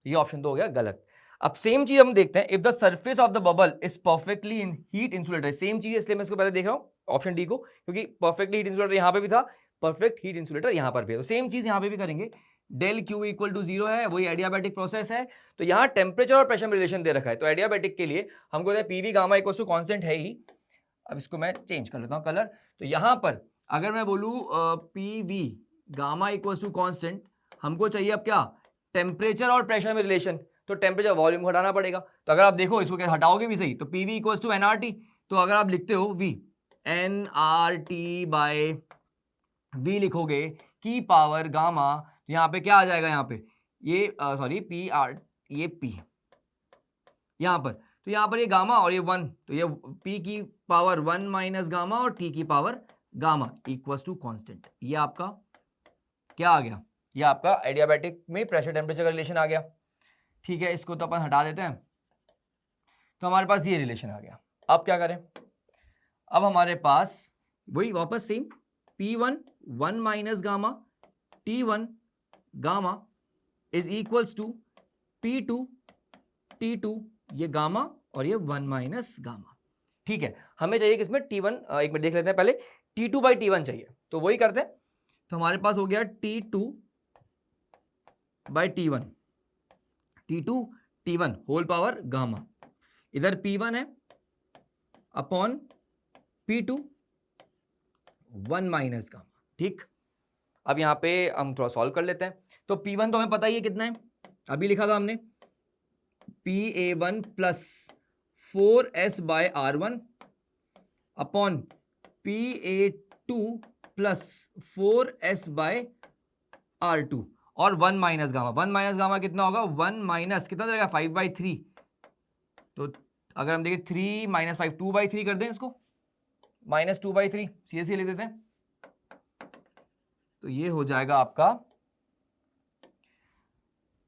S1: ये ऑप्शन तो हो गया गलत। अब सेम चीज हम देखते हैं, if the surface of the bubble is perfectly in heat insulator. Same चीज है, इसलिए मैं इसको पहले देख रहा हूँ ऑप्शन डी को, क्योंकि परफेक्टली हीट इंसुलेटर यहाँ पे भी था, परफेक्ट हीट इंसुलेटर यहाँ पर भी है, तो सेम चीज यहाँ पे भी करेंगे। डेल क्यू इक्वल टू 0 है, वही एडियाबैटिक प्रोसेस है। तो यहाँ टेम्परेचर और प्रेशर में रिलेशन दे रखा है, तो एडियाबैटिक के लिए हमको PV gamma equal to constant है ही। अब इसको मैं चेंज कर लेता हूँ कलर। तो यहाँ पर अगर मैं बोलूँ PV gamma equal to constant, हमको चाहिए अब क्या, टेम्परेचर और प्रेशर में रिलेशन। तो टेम्परेचर वॉल्यूम हटाना पड़ेगा, तो अगर आप देखो इसको क्या हटाओगे भी सही, तो पीवी इक्वल टू एनआरटी। तो अगर आप लिखते हो वी एनआरटी बाय वी लिखोगे की पावर गामा, तो यहाँ पे क्या आ जाएगा, यहाँ पे ये सॉरी पी आर, ये पी यहाँ पर, तो यहाँ पर ये गामा और ये 1, तो ये पी की पावर 1 माइनस गामा और टी की power gamma equal to constant. ये आपका क्या आ गया, ये आपका एडियाबैटिक में प्रेशर टेम्परेचर का रिलेशन आ गया। ठीक है, इसको तो अपन हटा देते हैं, तो हमारे पास ये रिलेशन आ गया। अब क्या करें, अब हमारे पास वही वापस same P1 1 minus gamma T1 gamma is equals to P2 T2, ये गामा और ये 1 माइनस गामा। ठीक है, हमें चाहिए किसमें T1, एक मिनट देख लेते हैं पहले, T2 बाई T1 चाहिए, तो वही करते हैं। तो हमारे पास हो गया T2 by T1, T2 T1 whole power gamma, इधर P1 है अपॉन P2 1 माइनस गामा। ठीक, अब यहाँ पे हम थोड़ा सॉल्व कर लेते हैं। तो P1 तो हमें पता ही है कितना है, अभी लिखा था हमने, PA1 plus 4S by R1 upon PA2 plus 4S by R2 और 1 माइनस गामा। 1 माइनस गामा कितना होगा, 1 माइनस कितना जाएगा 5/3। तो अगर हम देखें 3 माइनस 5 2/3 कर दें इसको, माइनस 2/3 सीधे लिख देते हैं, तो ये हो जाएगा आपका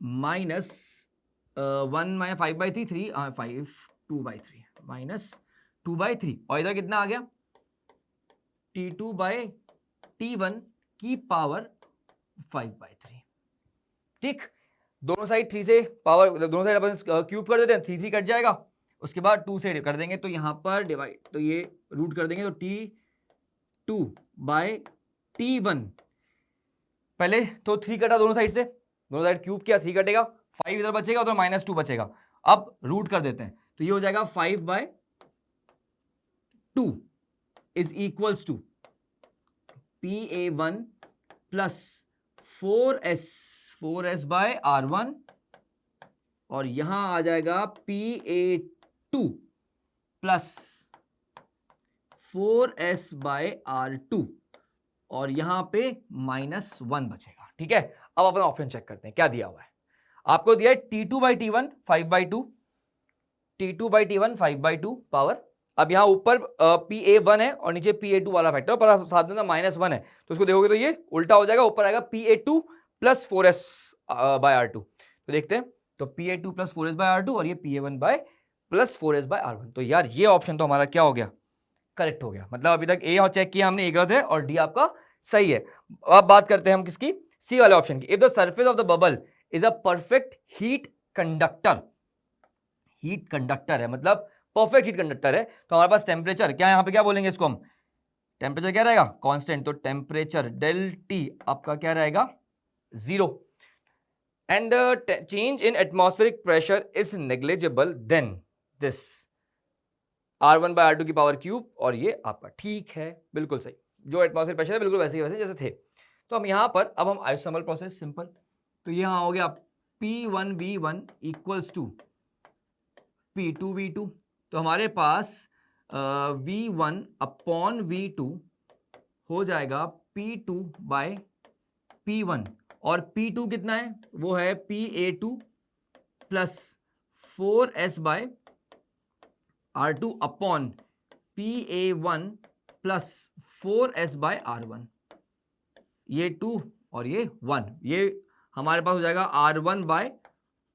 S1: माइनस 1 माइनस 5/3 3 5 2/3 माइनस 2/3, और इधर कितना आ गया T2 बाय T1 की पावर 5/3। ठीक, दोनों साइड 3 से पावर, दोनों साइड अपन क्यूब कर देते हैं, 3 3 कट जाएगा, उसके बाद 2 से कर देंगे, तो यहाँ पर डिवाइड, तो ये रूट कर देंगे, तो T2 बाय T1, पहले तो 3 कटा दोनों साइड से, दोनों साइड क्यूब किया, 3 कटेगा, 5 इधर बचेगा, तो -2 बचेगा। अब रूट कर देते हैं, तो ये हो जाएगा 5/2 is equals to PA1 plus 4S by R1, और यहां आ जाएगा PA2 plus 4S by R2, और यहां पे -1 बचेगा। ठीक है, अब अपन ऑप्शन चेक करते हैं क्या दिया हुआ है। आपको दिया है T2 by T1 5/2, T2 by T1 5/2 power. अब यहाँ ऊपर PA1 है और नीचे PA2 वाला फैक्टर, पर साथ में -1 है, तो उसको देखोगे तो ये उल्टा हो जाएगा, ऊपर आएगा PA2 plus 4S by R2। तो देखते हैं, तो PA2 plus 4S by R2 और ये PA1 bye plus 4S by R1। तो यार ये ऑप्शन तो हमारा क्या हो गया, करेक्ट हो गया। मतलब अभी तक ए और चेक किया हमने, ए गलत है और डी आपका सही है। अब बात करते हैं हम किसकी, सी वाले ऑप्शन की। If the surface of the bubble is a perfect heat conductor, heat conductor है मतलब परफेक्ट हीट कंडक्टर है, तो हमारे पास टेम्परेचर क्या है, यहाँ पे क्या बोलेंगे इसको हम, टेम्परेचर क्या रहेगा कांस्टेंट, तो टेम्परेचर डेल टी आपका क्या रहेगा 0 and the change in atmospheric pressure is negligible, then this R1 by R2 की पावर क्यूब, और ये आपका ठीक है, बिल्कुल सही, जो एटमॉस्फेयर प्रेशर है बिल्कुल वैसे ही वैसे जैसे थे। तो हम यहाँ पर अब हम आइसोथर्मल प्रोसेस सिंपल, तो यहाँ हो गया P1V1 इक्वल्स टू P2V2, तो हमारे पास V1 अपॉन V2 हो जाएगा P2 बाय P1, और P2 कितना है, वो है PA2 plus 4S by R2 upon PA1 plus 4S by R1, ये 2 और ये 1, ये हमारे पास हो जाएगा R1 बाय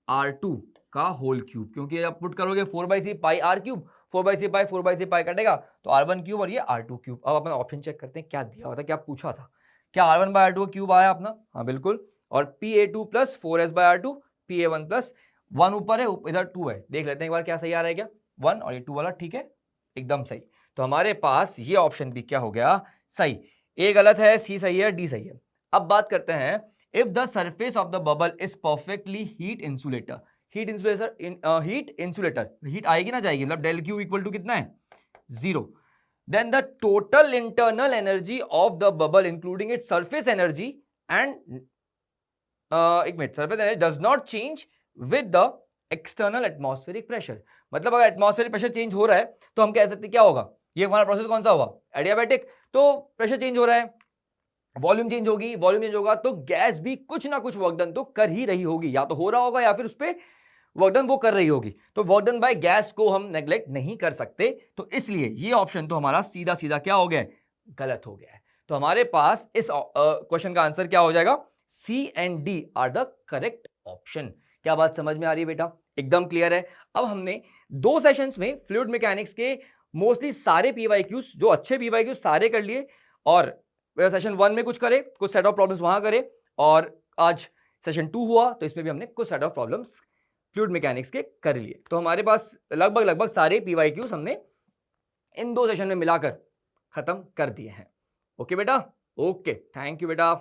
S1: R2 का होल क्यूब, क्योंकि आप पुट करोगे 4/3 पाई R क्यूब, 4/3 पाई कटेगा तो R1 क्यूब और ये R2 क्यूब। अब अपना ऑप्शन चेक करते हैं क्या दिया हुआ था, क्या पूछा था, क्या R1 बाय R2 क्यूब आया अपना, हाँ बिल्कुल, और PA2 plus 4S by R2 PA1 plus 1 ऊपर है, इधर 2 है, देख लेते हैं एक बार क्या सही आ रहा है क्या, 1 और ये 2 वाला ठीक है, एकदम सही। तो हमारे पास ये ऑप्शन भी क्या हो गया, सही, ए गलत है, सी सही है, डी सही है। अब बात करते हैं, if the surface of the bubble is perfectly heat insulator, heat insulator, heat आएगी ना जाएगी, मतलब डेल क्यू इक्वल टू कितना है 0, then the total internal energy of the bubble including its surface energy and एक मिनट, surface energy does not change with the external atmospheric pressure, मतलब अगर एटमॉस्फेरिक प्रेशर चेंज हो रहा है तो हम कह सकते हैं क्या होगा, ये हमारा प्रोसेस कौन सा हुआ, एडियाबैटिक, तो प्रेशर चेंज हो रहा है, वॉल्यूम चेंज होगी, वॉल्यूम चेंज होगा तो गैस भी कुछ ना कुछ वर्क डन तो कर ही रही होगी, या तो हो रहा होगा या फिर उस पर वर्क डन वो कर रही होगी, तो वर्क डन बाय गैस को हम नेग्लेक्ट नहीं कर सकते, तो इसलिए ये ऑप्शन तो हमारा सीधा सीधा क्या हो गया, गलत हो गया है। तो हमारे पास इस क्वेश्चन का आंसर क्या हो जाएगा, c and d are the correct option. क्या बात समझ में आ रही है बेटा, एकदम क्लियर है। अब हमने 2 सेशंस में फ्लूइड मैकेनिक्स के मोस्टली सारे पीवाईक्यूज, जो अच्छे पीवाईक्यूज सारे कर लिए, और सेशन 1 में कुछ करे, कुछ सेट ऑफ प्रॉब्लम्स वहां करे, और आज सेशन 2 हुआ तो इसमें भी हमने कुछ set of problems fluid mechanics के कर लिए। तो हमारे पास लगभग सारे पीवाईक्यूज हमने इन 2 सेशन में मिलाकर खत्म कर दिए हैं। ओके बेटा, ओके, थैंक यू बेटा।